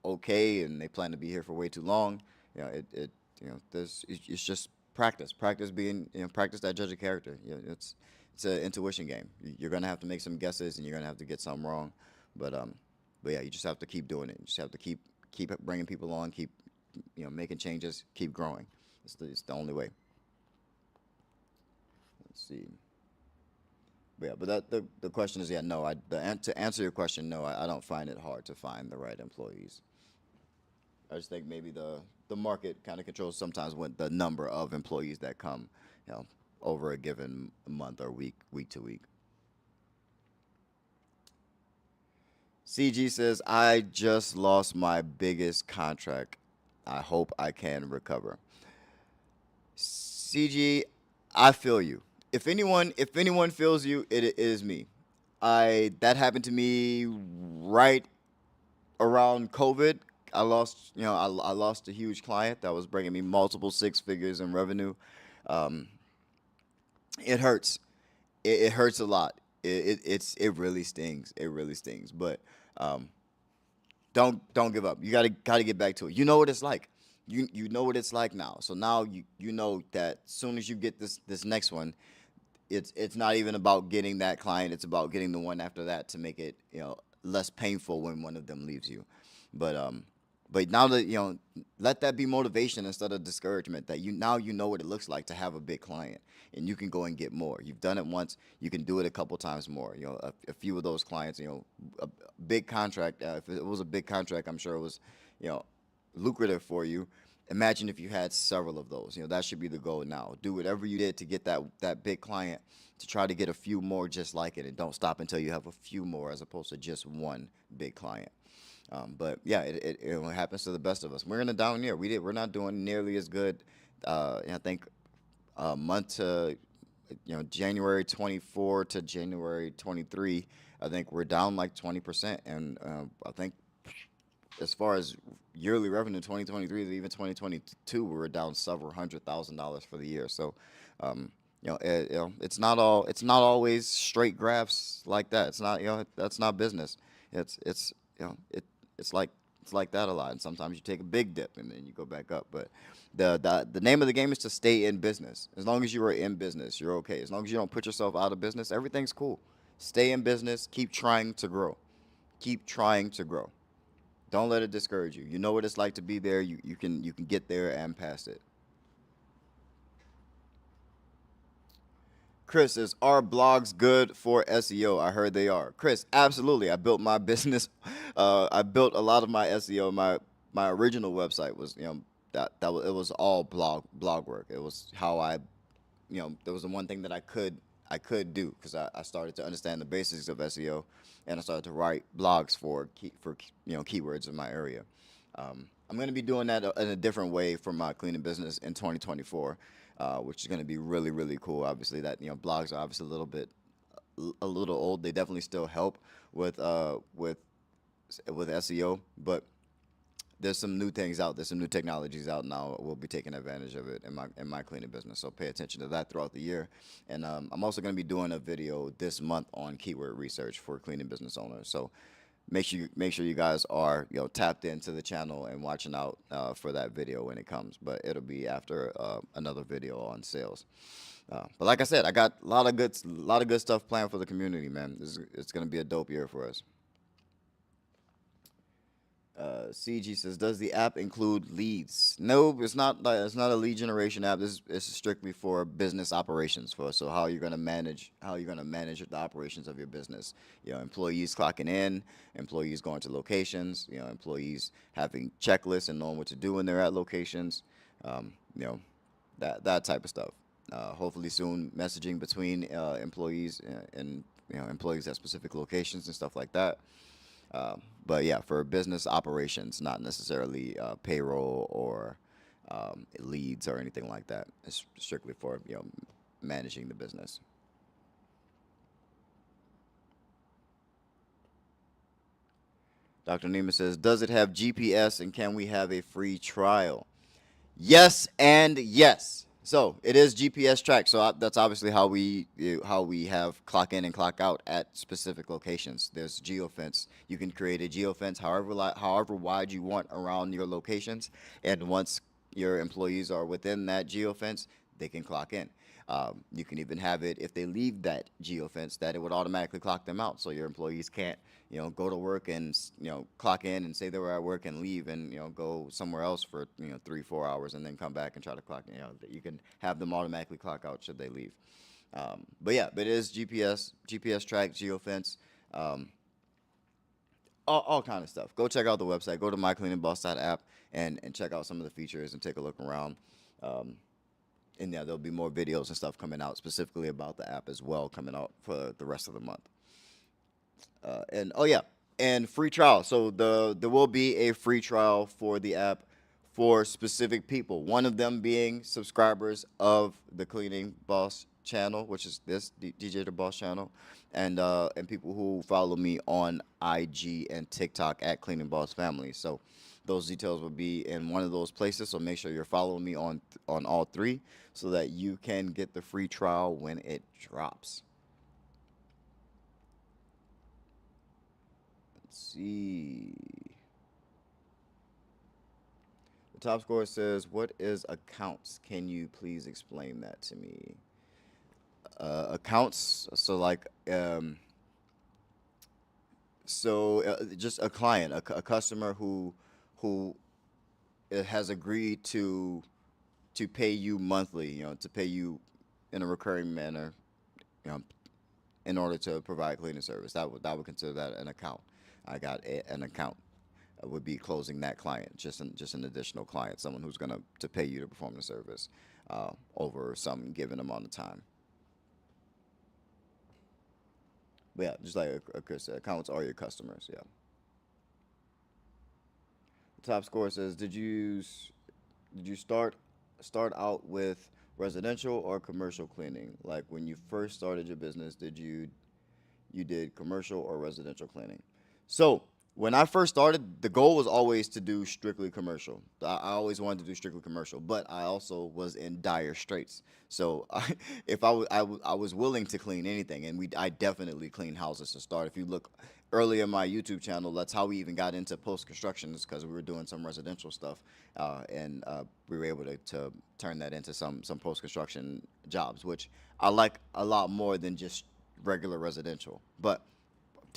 okay and they plan to be here for way too long. It's just practice being practice that judge of character. It's an intuition game. You're gonna have to make some guesses and you're gonna have to get some wrong, but yeah, you just have to keep doing it. You just have to keep bringing people on, keep making changes, keep growing. It's the only way. Let's see. But yeah, but the question is, yeah, no. To answer your question, no, I don't find it hard to find the right employees. I just think maybe the market kind of controls sometimes when the number of employees that come, you know, over a given month or week to week. CG says, I just lost my biggest contract. I hope I can recover. CG, I feel you. If anyone feels you, it is me. I That happened to me right around COVID. I lost a huge client that was bringing me multiple six figures in revenue. Um, it hurts. It hurts a lot. It really stings. It really stings. But um, don't give up. You gotta get back to it. You know what it's like. You know what it's like now. So now you know that as soon as you get this next one, it's not even about getting that client. It's about getting the one after that to make it less painful when one of them leaves you. But now that let that be motivation instead of discouragement. That you know what it looks like to have a big client, and you can go and get more. You've done it once, you can do it a couple times more. A few of those clients, a big contract. If it was a big contract, I'm sure it was, you know, lucrative for you. Imagine if you had several of those. That should be the goal now. Do whatever you did to get that big client to try to get a few more just like it, and don't stop until you have a few more as opposed to just one big client. But yeah, it happens to the best of us. We're in a down year. We're not doing nearly as good. I think month to January 24 to January 23. I think we're down like 20%, and I think as far as yearly revenue, 2023 to even 2022, we were down several $100,000 for the year. So, it's not always straight graphs like that. It's not that's not business. It's you know it it's like it's like that a lot. And sometimes you take a big dip and then you go back up. But the name of the game is to stay in business. As long as you are in business, you're okay. As long as you don't put yourself out of business, everything's cool. Stay in business. Keep trying to grow. Keep trying to grow. Don't let it discourage you. You know what it's like to be there. You can get there and past it. Chris is, are blogs good for SEO? I heard they are. Chris, absolutely. I built my business. I built a lot of my SEO. My original website was that was, it was all blog work. It was how there was the one thing that I could do because I started to understand the basics of SEO, and I started to write blogs for keywords in my area. I'm going to be doing that in a different way for my cleaning business in 2024, which is going to be really really cool. Obviously, that blogs are obviously a little bit a little old. They definitely still help with with SEO, but there's some new things out. There's some new technologies out now. We'll be taking advantage of it in my cleaning business. So pay attention to that throughout the year. And I'm also going to be doing a video this month on keyword research for cleaning business owners. So make sure you guys are tapped into the channel and watching out for that video when it comes. But it'll be after another video on sales. But like I said, I got a lot of good stuff planned for the community, man. It's going to be a dope year for us. CG says, "Does the app include leads?" No, it's not. It's not a lead generation app. This is strictly for business operations. So how you're gonna manage the operations of your business. Employees clocking in, employees going to locations. Employees having checklists and knowing what to do when they're at locations. Um, you know, that type of stuff. Hopefully soon, messaging between employees and employees at specific locations and stuff like that. But yeah, for business operations, not necessarily payroll or leads or anything like that. It's strictly for managing the business. Dr. Neiman says, "Does it have GPS and can we have a free trial?" Yes and yes. So it is GPS tracked. So that's obviously how we have clock in and clock out at specific locations. There's geofence. You can create a geofence however wide you want around your locations, and once your employees are within that geofence, they can clock in. You can even have it if they leave that geofence that it would automatically clock them out, so your employees can't go to work and clock in and say they were at work and leave and go somewhere else for 3-4 hours and then come back and try to clock. You can have them automatically clock out should they leave. But yeah, but it is GPS tracked, geofence, all kind of stuff. Go check out the website. Go to MyCleaningBoss.app and check out some of the features and take a look around. And yeah, there'll be more videos and stuff coming out specifically about the app as well coming out for the rest of the month. And oh yeah, and free trial. So there will be a free trial for the app for specific people. One of them being subscribers of the Cleaning Boss channel, which is this DJ the Boss channel, and people who follow me on IG and TikTok at Cleaning Boss Family. So those details will be in one of those places. So make sure you're following me on all three so that you can get the free trial when it drops. Let's see. The top scorer says, "What is accounts? Can you please explain that to me?" Accounts, so like, just a client, a customer who has agreed to pay you monthly, to pay you in a recurring manner, you know, in order to provide cleaning service. That would consider that an account. I got an account. I would be closing that client, just an additional client, someone who's gonna to pay you to perform the service over some given amount of time. But yeah, just like Chris said, accounts are your customers. Yeah. The top score says, did you start out with residential or commercial cleaning? Like when you first started your business, you did commercial or residential cleaning? So when I first started, the goal was always to do strictly commercial. I always wanted to do strictly commercial, but I also was in dire straits. So if I was willing to clean anything, and I definitely cleaned houses to start. If you look earlier in my YouTube channel, that's how we even got into post construction, is because we were doing some residential stuff, and we were able to turn that into some post construction jobs, which I like a lot more than just regular residential. But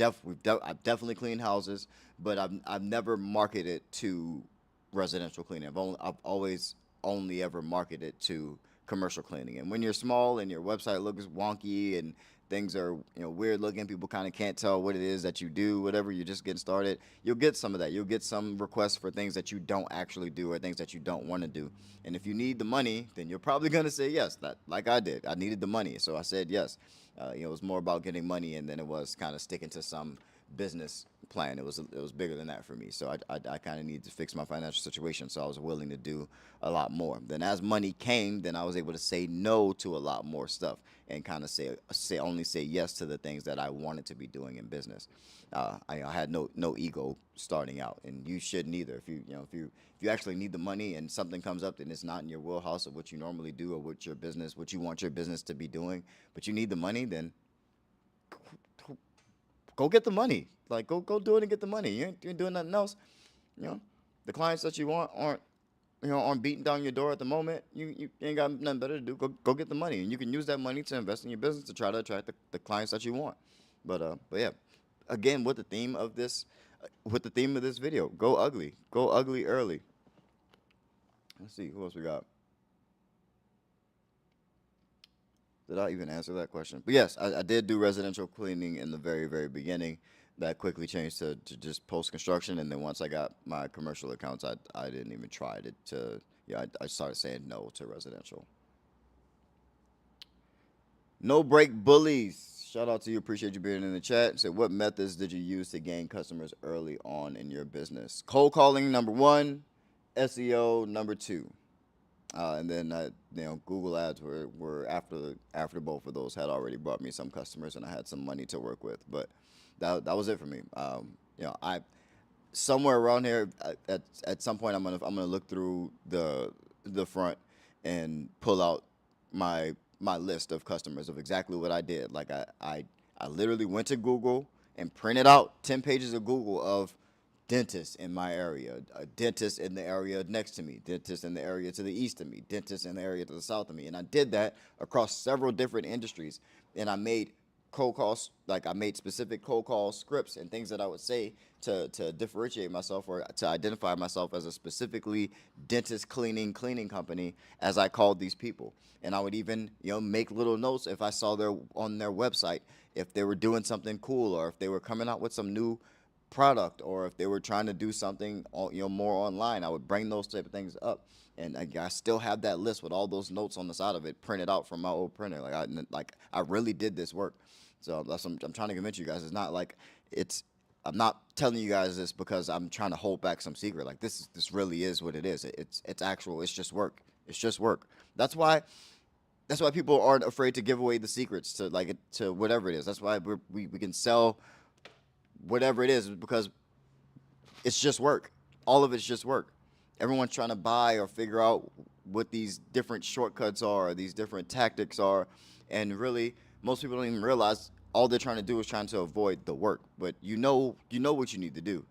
I've definitely cleaned houses, but I've never marketed to residential cleaning. I've always only ever marketed to commercial cleaning. And when you're small and your website looks wonky and things are weird looking, people kind of can't tell what it is that you do, whatever, you're just getting started, you'll get some of that. You'll get some requests for things that you don't actually do or things that you don't want to do. And if you need the money, then you're probably going to say yes, like I did. I needed the money, so I said yes. It was more about getting money, and then it was kind of sticking to some business plan. It was bigger than that for me. So I kind of needed to fix my financial situation. So I was willing to do a lot more. Then as money came, then I was able to say no to a lot more stuff and kind of say yes to the things that I wanted to be doing in business. I had no ego starting out, and you shouldn't either. If you actually need the money and something comes up and it's not in your wheelhouse of what you normally do or what you want your business to be doing, but you need the money, then go get the money. Like go do it and get the money. You ain't doing nothing else. You know, the clients that you want aren't beating down your door at the moment. You ain't got nothing better to do. Go get the money, and you can use that money to invest in your business to try to attract the clients that you want. But yeah, again, with the theme of this video, go ugly early. Let's see who else we got. Did I even answer that question? But yes, I did do residential cleaning in the very, very beginning. That quickly changed to just post construction, and then once I got my commercial accounts, I didn't even try to yeah, I started saying no to residential. No break bullies. Shout out to you. Appreciate you being in the chat. Said, what methods did you use to gain customers early on in your business? Cold calling number one, SEO number two. And then Google ads were after both of those had already brought me some customers and I had some money to work with. But that was it for me. I somewhere around here at some point I'm gonna look through the front and pull out my list of customers of exactly what I did. Like I literally went to Google and printed out 10 pages of Google of dentist in my area, a dentist in the area next to me, dentist in the area to the east of me, dentist in the area to the south of me. And I did that across several different industries. And I made I made specific cold call scripts and things that I would say to differentiate myself or to identify myself as a specifically dentist cleaning company as I called these people. And I would even, make little notes if I saw on their website, if they were doing something cool or if they were coming out with some new product or if they were trying to do something more online. I would bring those type of things up, and I still have that list with all those notes on the side of it printed out from my old printer. I really did this work. So that's what I'm trying to convince you guys. It's not like I'm not telling you guys this because I'm trying to hold back some secret. Like this really is what it is. It's actual. It's just work. It's just work. That's why people aren't afraid to give away the secrets to whatever it is. That's why we can sell whatever it is, because it's just work. All of it's just work. Everyone's trying to buy or figure out what these different shortcuts are, or these different tactics are, and really, most people don't even realize all they're trying to do is trying to avoid the work. But you know what you need to do.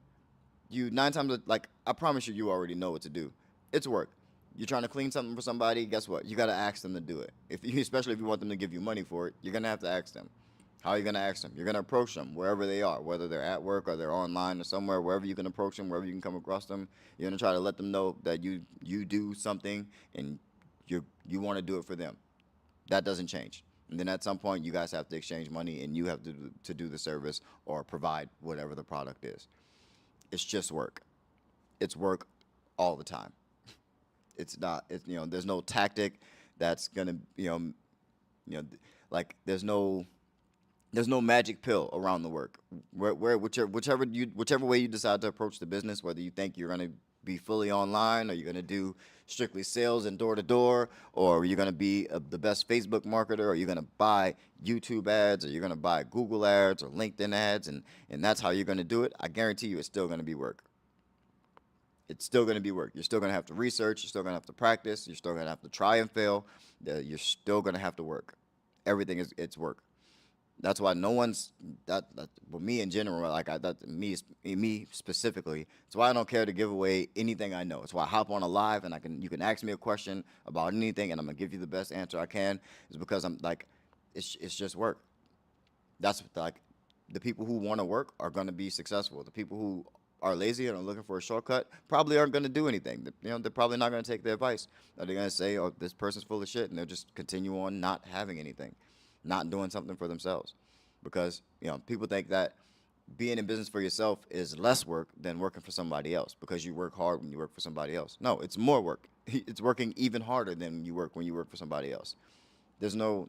You 9 times, I promise you already know what to do. It's work. You're trying to clean something for somebody. Guess what? You got to ask them to do it. Especially if you want them to give you money for it, you're gonna have to ask them. How are you going to ask them? You're going to approach them wherever they are, whether they're at work or they're online or somewhere, wherever you can approach them, wherever you can come across them. You're going to try to let them know that you do something and you want to do it for them. That doesn't change. And then at some point, you guys have to exchange money and you have to do the service or provide whatever the product is. It's just work. It's work all the time. It's not, there's no tactic that's going to, there's no magic pill around the work. Whichever way you decide to approach the business, whether you think you're going to be fully online or you're going to do strictly sales and door to door, or you're going to be the best Facebook marketer, or you're going to buy YouTube ads, or you're going to buy Google ads or LinkedIn ads, and that's how you're going to do it, I guarantee you it's still going to be work. It's still going to be work. You're still going to have to research. You're still going to have to practice. You're still going to have to try and fail. You're still going to have to work. Everything it's work. That's why no one's well, me in general, me specifically. It's why I don't care to give away anything I know. It's why I hop on a live and you can ask me a question about anything and I'm gonna give you the best answer I can. Is because I'm it's just work. That's the people who want to work are gonna be successful. The people who are lazy and are looking for a shortcut probably aren't gonna do anything. They're probably not gonna take the advice. They're gonna say, "Oh, this person's full of shit," and they'll just continue on not having anything. Not doing something for themselves, because people think that being in business for yourself is less work than working for somebody else because you work hard when you work for somebody else. No, it's more work. It's working even harder than you work when you work for somebody else. There's no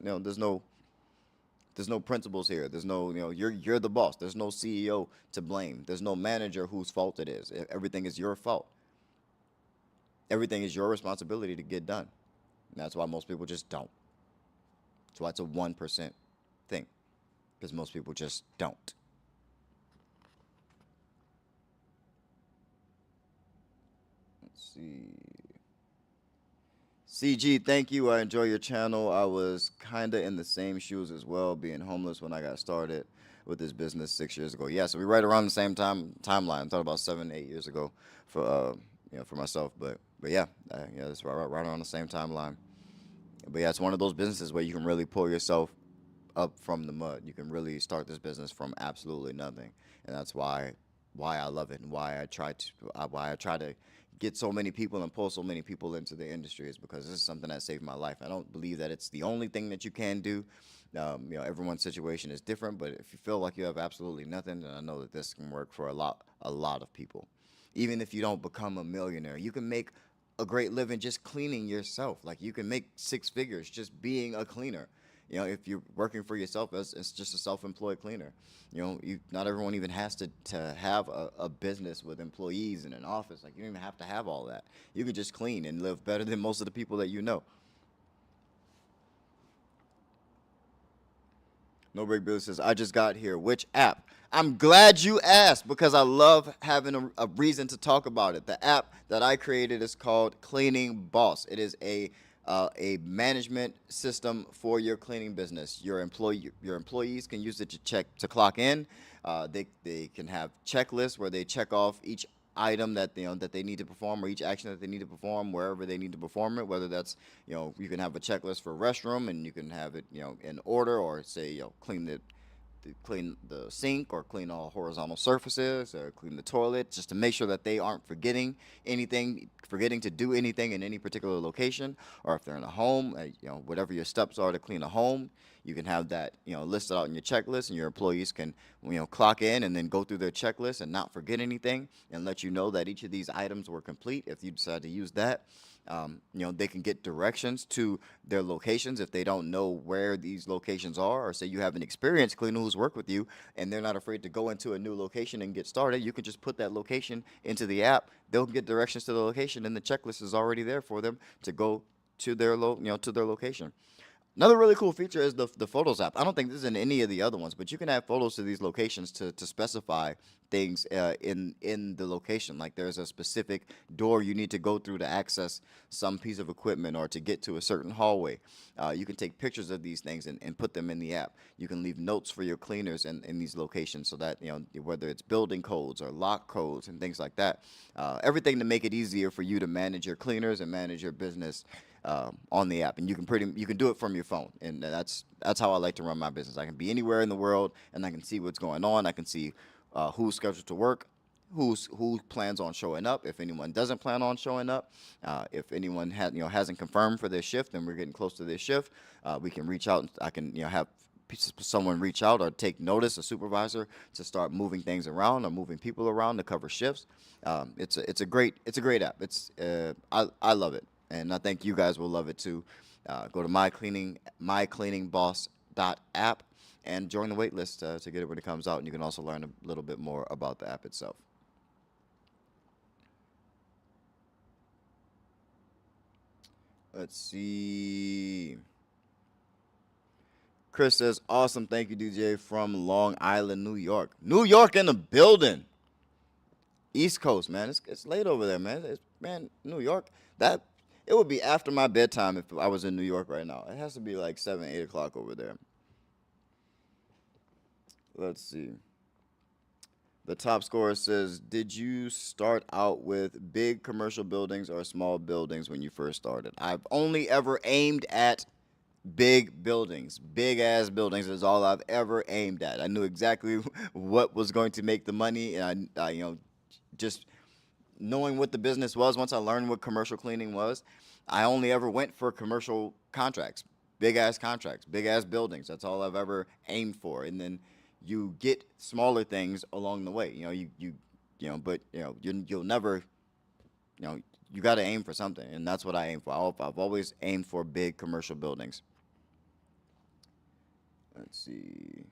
There's no principals here. There's no, you're the boss. There's no CEO to blame. There's no manager whose fault it is. Everything is your fault. Everything is your responsibility to get done. And that's why most people just don't. That's why it's a 1% thing, because most people just don't. Let's see. CG, thank you. I enjoy your channel. I was kind of in the same shoes as well, being homeless when I got started with this business 6 years ago. Yeah, so we right around the same timeline. I thought about 7, 8 years ago for for myself. But yeah, yeah, it's right around the same timeline. But yeah, it's one of those businesses where you can really pull yourself up from the mud. You can really start this business from absolutely nothing, and that's why I love it and why I try to get so many people and pull so many people into the industry is because this is something that saved my life. I don't believe that it's the only thing that you can do. Everyone's situation is different, but if you feel like you have absolutely nothing, then I know that this can work for a lot of people. Even if you don't become a millionaire, you can make a great living just cleaning yourself. Like you can make 6 figures just being a cleaner. If you're working for yourself as it's just a self-employed cleaner. Not everyone even has to have a business with employees in an office. Like you don't even have to have all that. You can just clean and live better than most of the people that you know. No Break Billy says, I just got here. Which app? I'm glad you asked because I love having a reason to talk about it. The app that I created is called Cleaning Boss. It is a management system for your cleaning business. Your employees can use it to clock in. They can have checklists where they check off each item that that they need to perform, or each action that they need to perform wherever they need to perform it. Whether that's you can have a checklist for a restroom and you can have it in order, or say clean the sink or clean all horizontal surfaces or clean the toilet, just to make sure that they aren't forgetting to do anything in any particular location. Or if they're in a home, whatever your steps are to clean a home, you can have that listed out in your checklist, and your employees can clock in and then go through their checklist and not forget anything, and let you know that each of these items were complete if you decide to use that. They can get directions to their locations if they don't know where these locations are, or say you have an experienced cleaner who's worked with you and they're not afraid to go into a new location and get started. You can just put that location into the app. They'll get directions to the location, and the checklist is already there for them to go to their to their location. Another really cool feature is the Photos app. I don't think this is in any of the other ones, but you can add photos to these locations to specify things in the location. Like there's a specific door you need to go through to access some piece of equipment or to get to a certain hallway. You can take pictures of these things and put them in the app. You can leave notes for your cleaners in these locations, so that whether it's building codes or lock codes and things like that, everything to make it easier for you to manage your cleaners and manage your business on the app. And you can do it from your phone, and that's how I like to run my business. I can be anywhere in the world, and I can see what's going on. I can see who's scheduled to work, who plans on showing up. If anyone doesn't plan on showing up, if anyone hasn't confirmed for their shift, and we're getting close to their shift, we can reach out. I can have someone reach out or take notice, a supervisor, to start moving things around or moving people around to cover shifts. It's a great app. I love it, and I think you guys will love it too. Go to MyCleaningBoss.app and join the wait list to get it when it comes out. And you can also learn a little bit more about the app itself. Let's see. Chris says, awesome. Thank you, DJ, from Long Island, New York. New York in the building. East Coast, man. It's late over there, man. New York. It would be after my bedtime if I was in New York right now. It has to be like 7, 8 o'clock over there. Let's see. The top scorer says, did you start out with big commercial buildings or small buildings when you first started? I've only ever aimed at big buildings. Big ass buildings is all I've ever aimed at. I knew exactly what was going to make the money, and I just knowing what the business was. Once I learned what commercial cleaning was, I only ever went for commercial contracts, big ass buildings. That's all I've ever aimed for. And then you get smaller things along the way. But you'll never, you got to aim for something, and that's what I aim for. I've always aimed for big commercial buildings. Let's see.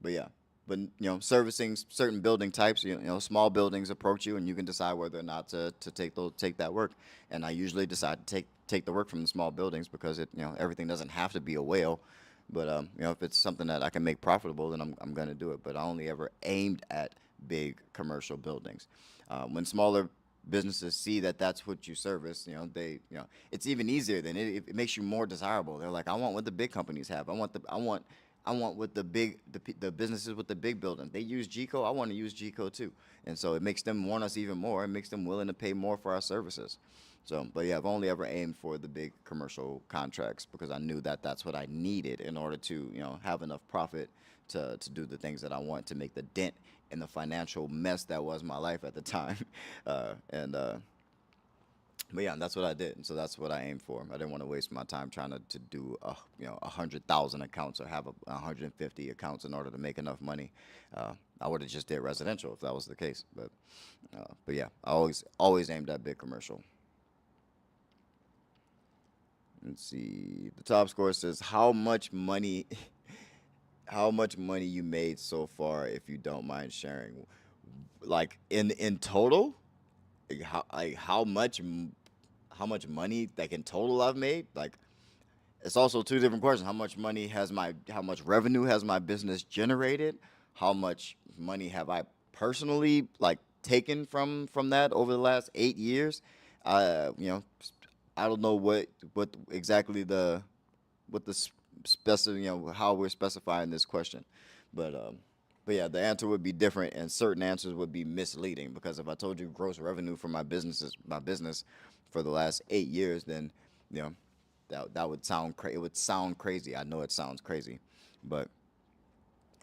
But yeah, but servicing certain building types, small buildings approach you, and you can decide whether or not to take that work. And I usually decide to take the work from the small buildings because everything doesn't have to be a whale. But if it's something that I can make profitable, then I'm gonna do it. But I only ever aimed at big commercial buildings. When smaller businesses see that that's what you service, it's even easier. Then it makes you more desirable. They're like, I want what the big companies have. I want what the businesses with the big buildings. They use GCO. I want to use GCO too. And so it makes them want us even more. It makes them willing to pay more for our services. So, but yeah, I've only ever aimed for the big commercial contracts because I knew that that's what I needed in order to, have enough profit to do the things that I want to make the dent in the financial mess that was my life at the time. And But yeah, that's what I did, and so that's what I aimed for. I didn't want to waste my time trying to do 100,000 accounts or have 150 accounts in order to make enough money. I would have just did residential if that was the case. But yeah, I always aimed at big commercial. Let's see. The top score says how much money how much money you made so far, if you don't mind sharing. Like in total, how much money like in total I've made. Like it's also two different questions. How much revenue has my business generated? How much money have I personally like taken from that over the last 8 years? You know, I don't know what exactly what the how we're specifying this question, but but yeah, the answer would be different, and certain answers would be misleading because if I told you gross revenue for my business for the last 8 years, then you know that would it would sound crazy. I know it sounds crazy, but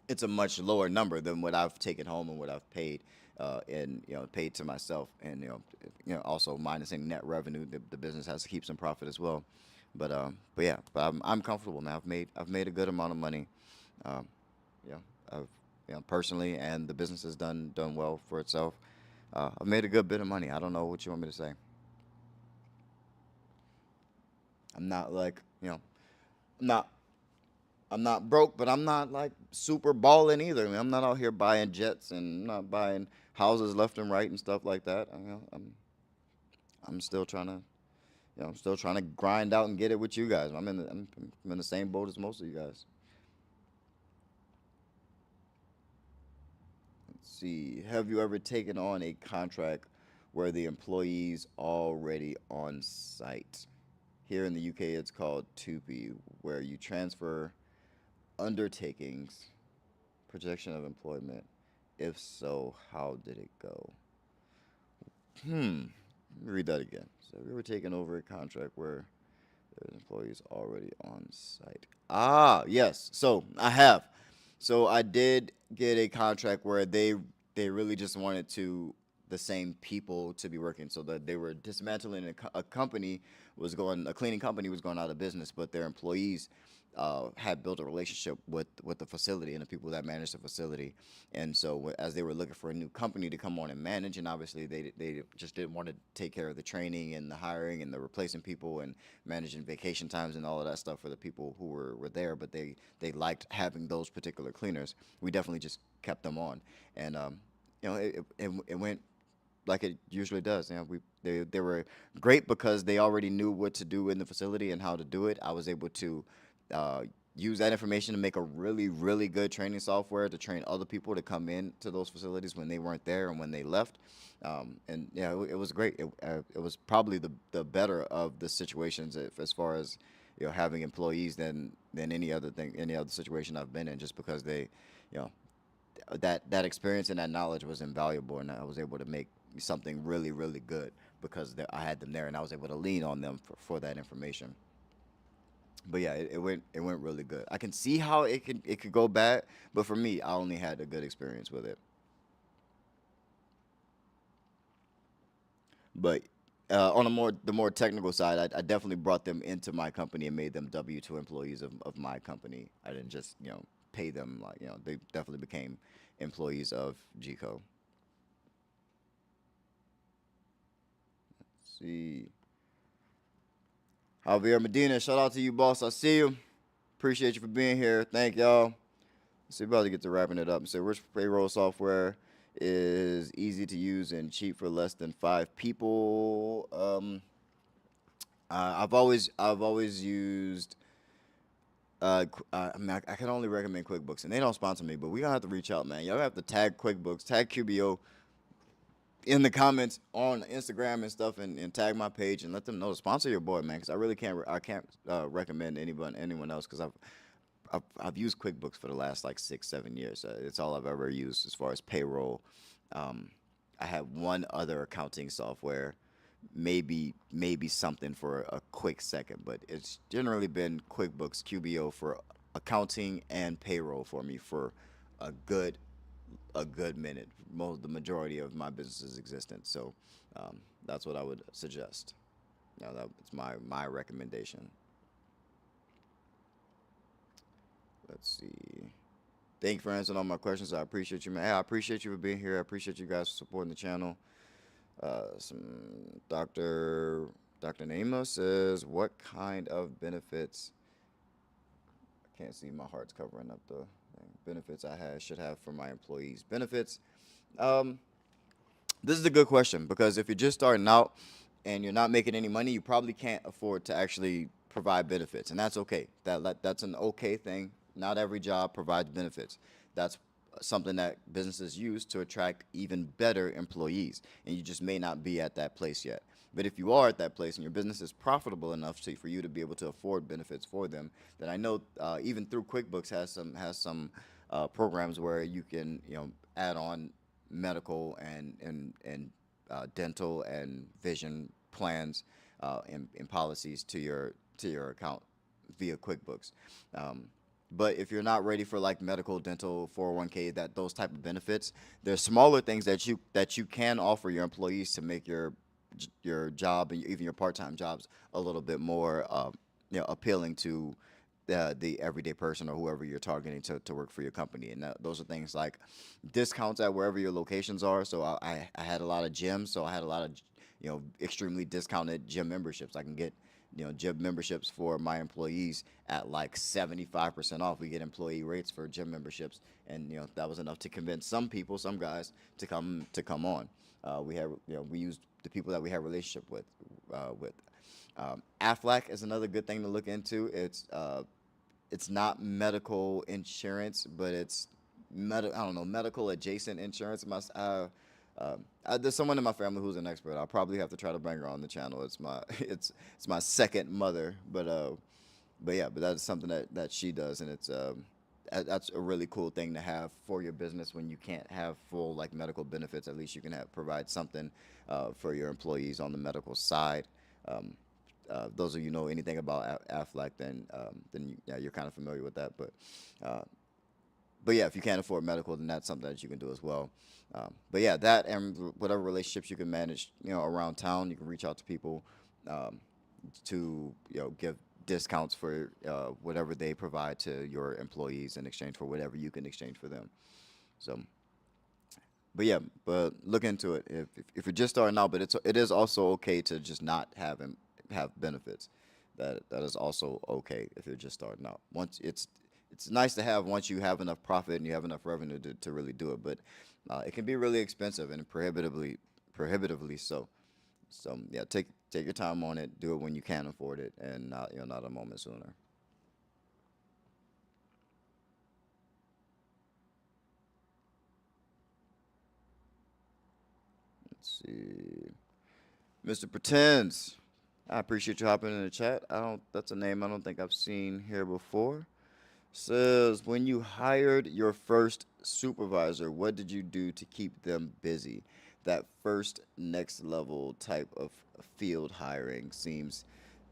it's a much lower number than what I've taken home and what I've paid, and paid to myself, and also minusing net revenue. The business has to keep some profit as well, but yeah, but I'm comfortable now. I've made a good amount of money, um, you know, I've personally, and the business has done well for itself. I've made a good bit of money. I don't know what you want me to say. I'm not like I'm not I'm not broke, but I'm not like super balling either. I mean, I'm not out here buying jets and I'm not buying houses left and right and stuff like that. I'm still trying to I'm still trying to grind out and get it with you guys. I'm in the same boat as most of you guys. Let's see. Have you ever taken on a contract where the employee's already on site? Here in the UK, it's called 2P, where you transfer undertakings, projection of employment. If so, how did it go? Hmm. Let me read that again. So we were taking over a contract where there's employees already on site. Ah, yes. So I have. So I did get a contract where they really just wanted the same people to be working. So that they were dismantling a cleaning company was going out of business, but their employees had built a relationship with the facility and the people that managed the facility. And so as they were looking for a new company to come on and manage, and obviously they just didn't want to take care of the training and the hiring and the replacing people and managing vacation times and all of that stuff for the people who were there, but they liked having those particular cleaners. We definitely just kept them on, and it went like it usually does. They were great because they already knew what to do in the facility and how to do it. I was able to uh, use that information to make a really really good training software to train other people to come in to those facilities when they weren't there and when they left. And yeah, it was great. It was probably the better of the situations as far as having employees than any other situation I've been in, just because you know that experience and that knowledge was invaluable, and I was able to make something really really good because I had them there, and I was able to lean on them for that information. But yeah, it went really good. I can see how it could go bad, but for me, I only had a good experience with it. But on the more technical side, I definitely brought them into my company and made them W-2 employees of my company. I didn't just pay them, like they definitely became employees of GCO. See, Javier Medina, shout out to you, boss. I see you. Appreciate you for being here. Thank y'all. So we're about to get to wrapping it up. So which payroll software is easy to use and cheap for less than 5 people? I've always used. I mean, I can only recommend QuickBooks, and they don't sponsor me, but we gonna have to reach out, man. Y'all have to tag QuickBooks, tag QBO in the comments on Instagram and stuff, and tag my page and let them know to sponsor your boy, man. Because I really can't recommend anyone else because I've used QuickBooks for the last like 6-7 years. It's all I've ever used as far as payroll. I had one other accounting software, maybe something for a quick second, but it's generally been QuickBooks QBO for accounting and payroll for me for a good minute, the majority of my business's existence. So that's what I would suggest. That's my recommendation. Let's see. Thank you for answering all my questions. I appreciate you, man. Hey, I appreciate you for being here. I appreciate you guys for supporting the channel. Some Dr. Naima says, what kind of benefits? I can't see, my heart's covering up the benefits should have for my employees. Benefits. This is a good question because if you're just starting out and you're not making any money, you probably can't afford to actually provide benefits, and that's okay. That's an okay thing. Not every job provides benefits. That's something that businesses use to attract even better employees, and you just may not be at that place yet. But if you are at that place and your business is profitable enough for you to be able to afford benefits for them, then I know even through QuickBooks has some programs where you can add on medical and dental and vision plans and policies to your account via QuickBooks. But if you're not ready for like medical, dental, 401k, those type of benefits, there's smaller things that you can offer your employees to make your job and even your part-time jobs a little bit more appealing to the everyday person or whoever you're targeting to work for your company. And those are things like discounts at wherever your locations are. So I had a lot of gyms, so I had a lot of extremely discounted gym memberships. I can get gym memberships for my employees at like 75% off. We get employee rates for gym memberships, and that was enough to convince some guys to come on. We used the people that we have relationship with. Aflac is another good thing to look into. It's not medical insurance, but it's medical adjacent insurance. There's someone in my family who's an expert. I'll probably have to try to bring her on the channel. It's my second mother, but that's something that she does, and that's a really cool thing to have for your business when you can't have full like medical benefits. At least you can provide something for your employees on the medical side. Those of you know anything about Aflac, then you're kind of familiar with that. But yeah, if you can't afford medical, then that's something that you can do as well. But yeah, that and whatever relationships you can manage, around town, you can reach out to people to give discounts for whatever they provide to your employees in exchange for whatever you can exchange for them. So, but look into it if you're just starting out. But it is also okay to just not have benefits. That is also okay if you're just starting out. It's nice to have once you have enough profit and you have enough revenue to really do it, but it can be really expensive and prohibitively so. So yeah, take your time on it. Do it when you can afford it, and not a moment sooner. Let's see, Mr. Pretends. I appreciate you hopping in the chat. That's a name I don't think I've seen here before. Says, when you hired your first supervisor, what did you do to keep them busy? That first next level type of field hiring seems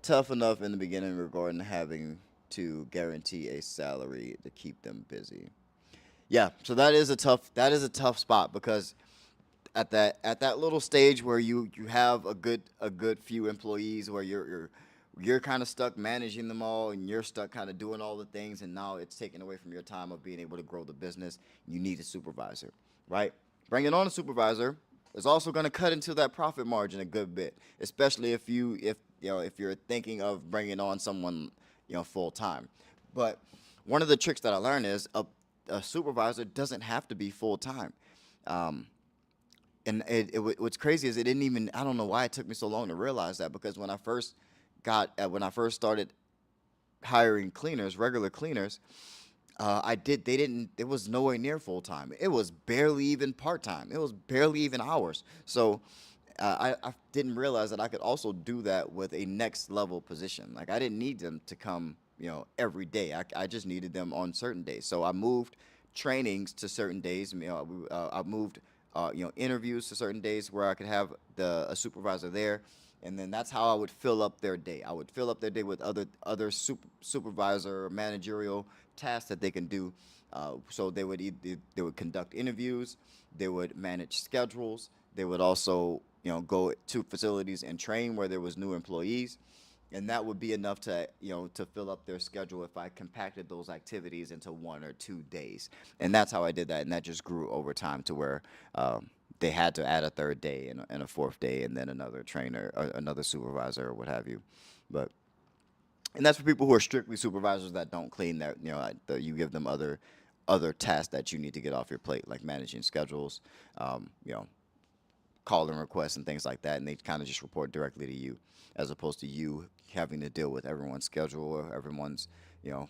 tough enough in the beginning regarding having to guarantee a salary to keep them busy. Yeah, so that is a tough spot because at that little stage where you have a good few employees where you're kind of stuck managing them all, and you're stuck kind of doing all the things, and now it's taken away from your time of being able to grow the business. You need a supervisor, right? Bringing on a supervisor is also going to cut into that profit margin a good bit, especially if you're thinking of bringing on someone full time. But one of the tricks that I learned is a supervisor doesn't have to be full time. Um, and what's crazy is it didn't even, I don't know why it took me so long to realize that, because when I first started hiring cleaners, regular cleaners, it was nowhere near full time. It was barely even part time. It was barely even hours. So I didn't realize that I could also do that with a next level position. Like, I didn't need them to come, every day. I just needed them on certain days. So I moved trainings to certain days. I moved, interviews to certain days where I could have a supervisor there, and then that's how I would fill up their day. I would fill up their day with other supervisor or managerial tasks that they can do. So they would conduct interviews, they would manage schedules, they would also go to facilities and train where there was new employees, and that would be enough to fill up their schedule if I compacted those activities into 1 or 2 days. And that's how I did that, and that just grew over time to where they had to add a third day and a fourth day, and then another trainer, or another supervisor, or what have you. But and that's for people who are strictly supervisors that don't clean. That you give them other tasks that you need to get off your plate, like managing schedules, um, you know, calling requests and things like that, and they kind of just report directly to you, as opposed to you having to deal with everyone's schedule, or everyone's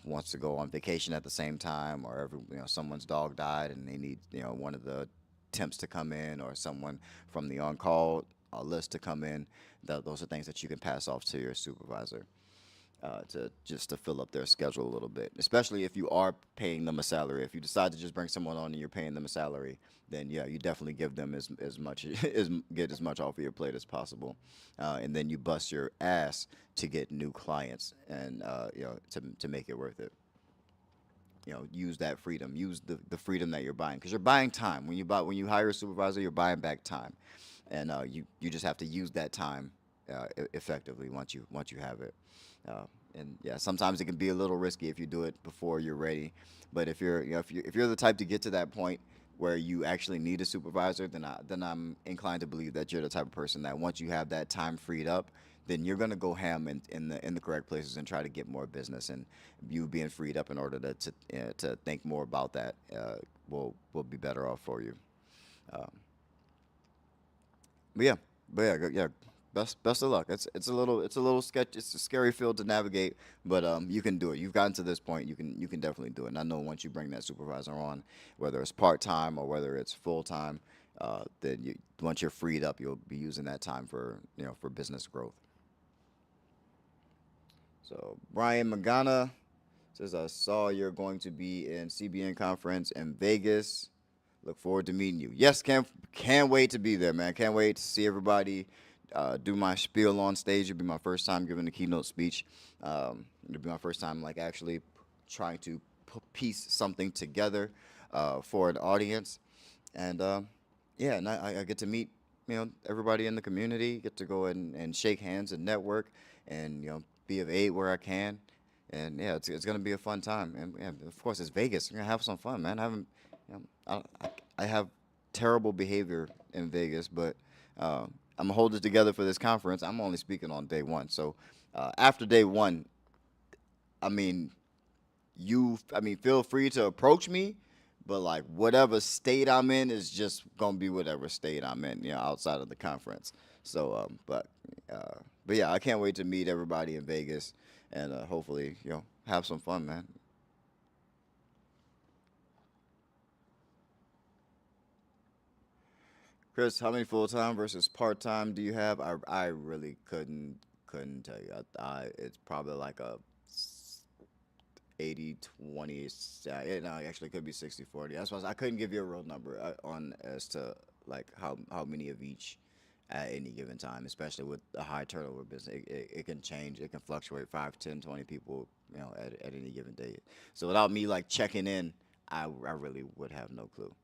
wants to go on vacation at the same time, or someone's dog died and they need one of the temps to come in, or someone from the on call list to come in. Those are things that you can pass off to your supervisor, to just to fill up their schedule a little bit. Especially if you are paying them a salary. If you decide to just bring someone on and you're paying them a salary, then yeah, you definitely give them as much get as much off of your plate as possible, and then you bust your ass to get new clients, and to make it worth it. Use that freedom. Use the freedom that you're buying, because you're buying time. When you hire a supervisor, you're buying back time, and you just have to use that time effectively once you have it. Uh, and yeah, sometimes it can be a little risky if you do it before you're ready. But if you're the type to get to that point where you actually need a supervisor, then I'm inclined to believe that you're the type of person that once you have that time freed up, then you're gonna go ham in the correct places and try to get more business. And you being freed up in order to think more about that will be better off for you. Um, but yeah, yeah. Best of luck. It's a little sketch. It's a scary field to navigate, but you can do it. You've gotten to this point. You can definitely do it. And I know once you bring that supervisor on, whether it's part time or whether it's full time, then once you're freed up, you'll be using that time for business growth. So Brian Magana says, I saw you're going to be in CBN conference in Vegas. Look forward to meeting you. Yes, can't wait to be there, man. Can't wait to see everybody. Do my spiel on stage. It'll be my first time giving a keynote speech. It'll be my first time like actually trying to piece something together for an audience, and yeah, and I get to meet everybody in the community. Get to go and shake hands and network, and be of aid where I can. And yeah, it's gonna be a fun time. And yeah, of course, it's Vegas. We're gonna have some fun, man. I haven't, I have terrible behavior in Vegas, but I'm gonna hold it together for this conference. I'm only speaking on day one, so after day one, I mean, feel free to approach me, but like whatever state I'm in is just gonna be whatever state I'm in, outside of the conference. So, but yeah, I can't wait to meet everybody in Vegas, and hopefully, have some fun, man. Chris, how many full time versus part time do you have? I really couldn't tell you. It's probably like a 80/20. No, actually, it could be 60/40. That's why I couldn't give you a real number on as to like how many of each at any given time, especially with a high turnover business. It can change. It can fluctuate 5, 10, 20 people, at any given day. So without me like checking in, I really would have no clue.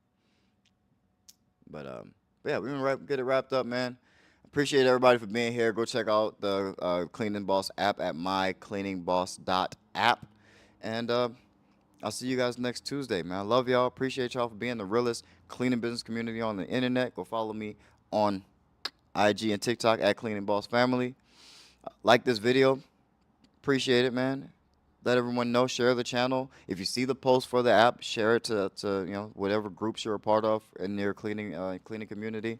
But yeah, we're gonna get it wrapped up, man. Appreciate everybody for being here. Go check out the Cleaning Boss app at MyCleaningBoss.app. And I'll see you guys next Tuesday, man. I love y'all. Appreciate y'all for being the realest cleaning business community on the internet. Go follow me on IG and TikTok at Cleaning Boss Family. Like this video. Appreciate it, man. let everyone know. Share the channel. If you see the post for the app, share it to whatever groups you're a part of in your cleaning community.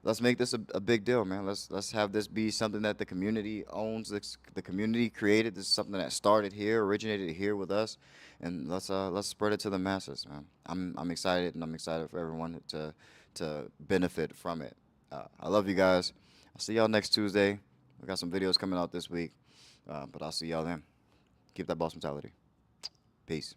Let's make this a big deal, man. Let's have this be something that the community owns. The community created. This is something that started here, originated here with us, and let's spread it to the masses, man. I'm excited, and I'm excited for everyone to benefit from it. I love you guys. I'll see y'all next Tuesday. We got some videos coming out this week, but I'll see y'all then. Keep that boss mentality. Peace.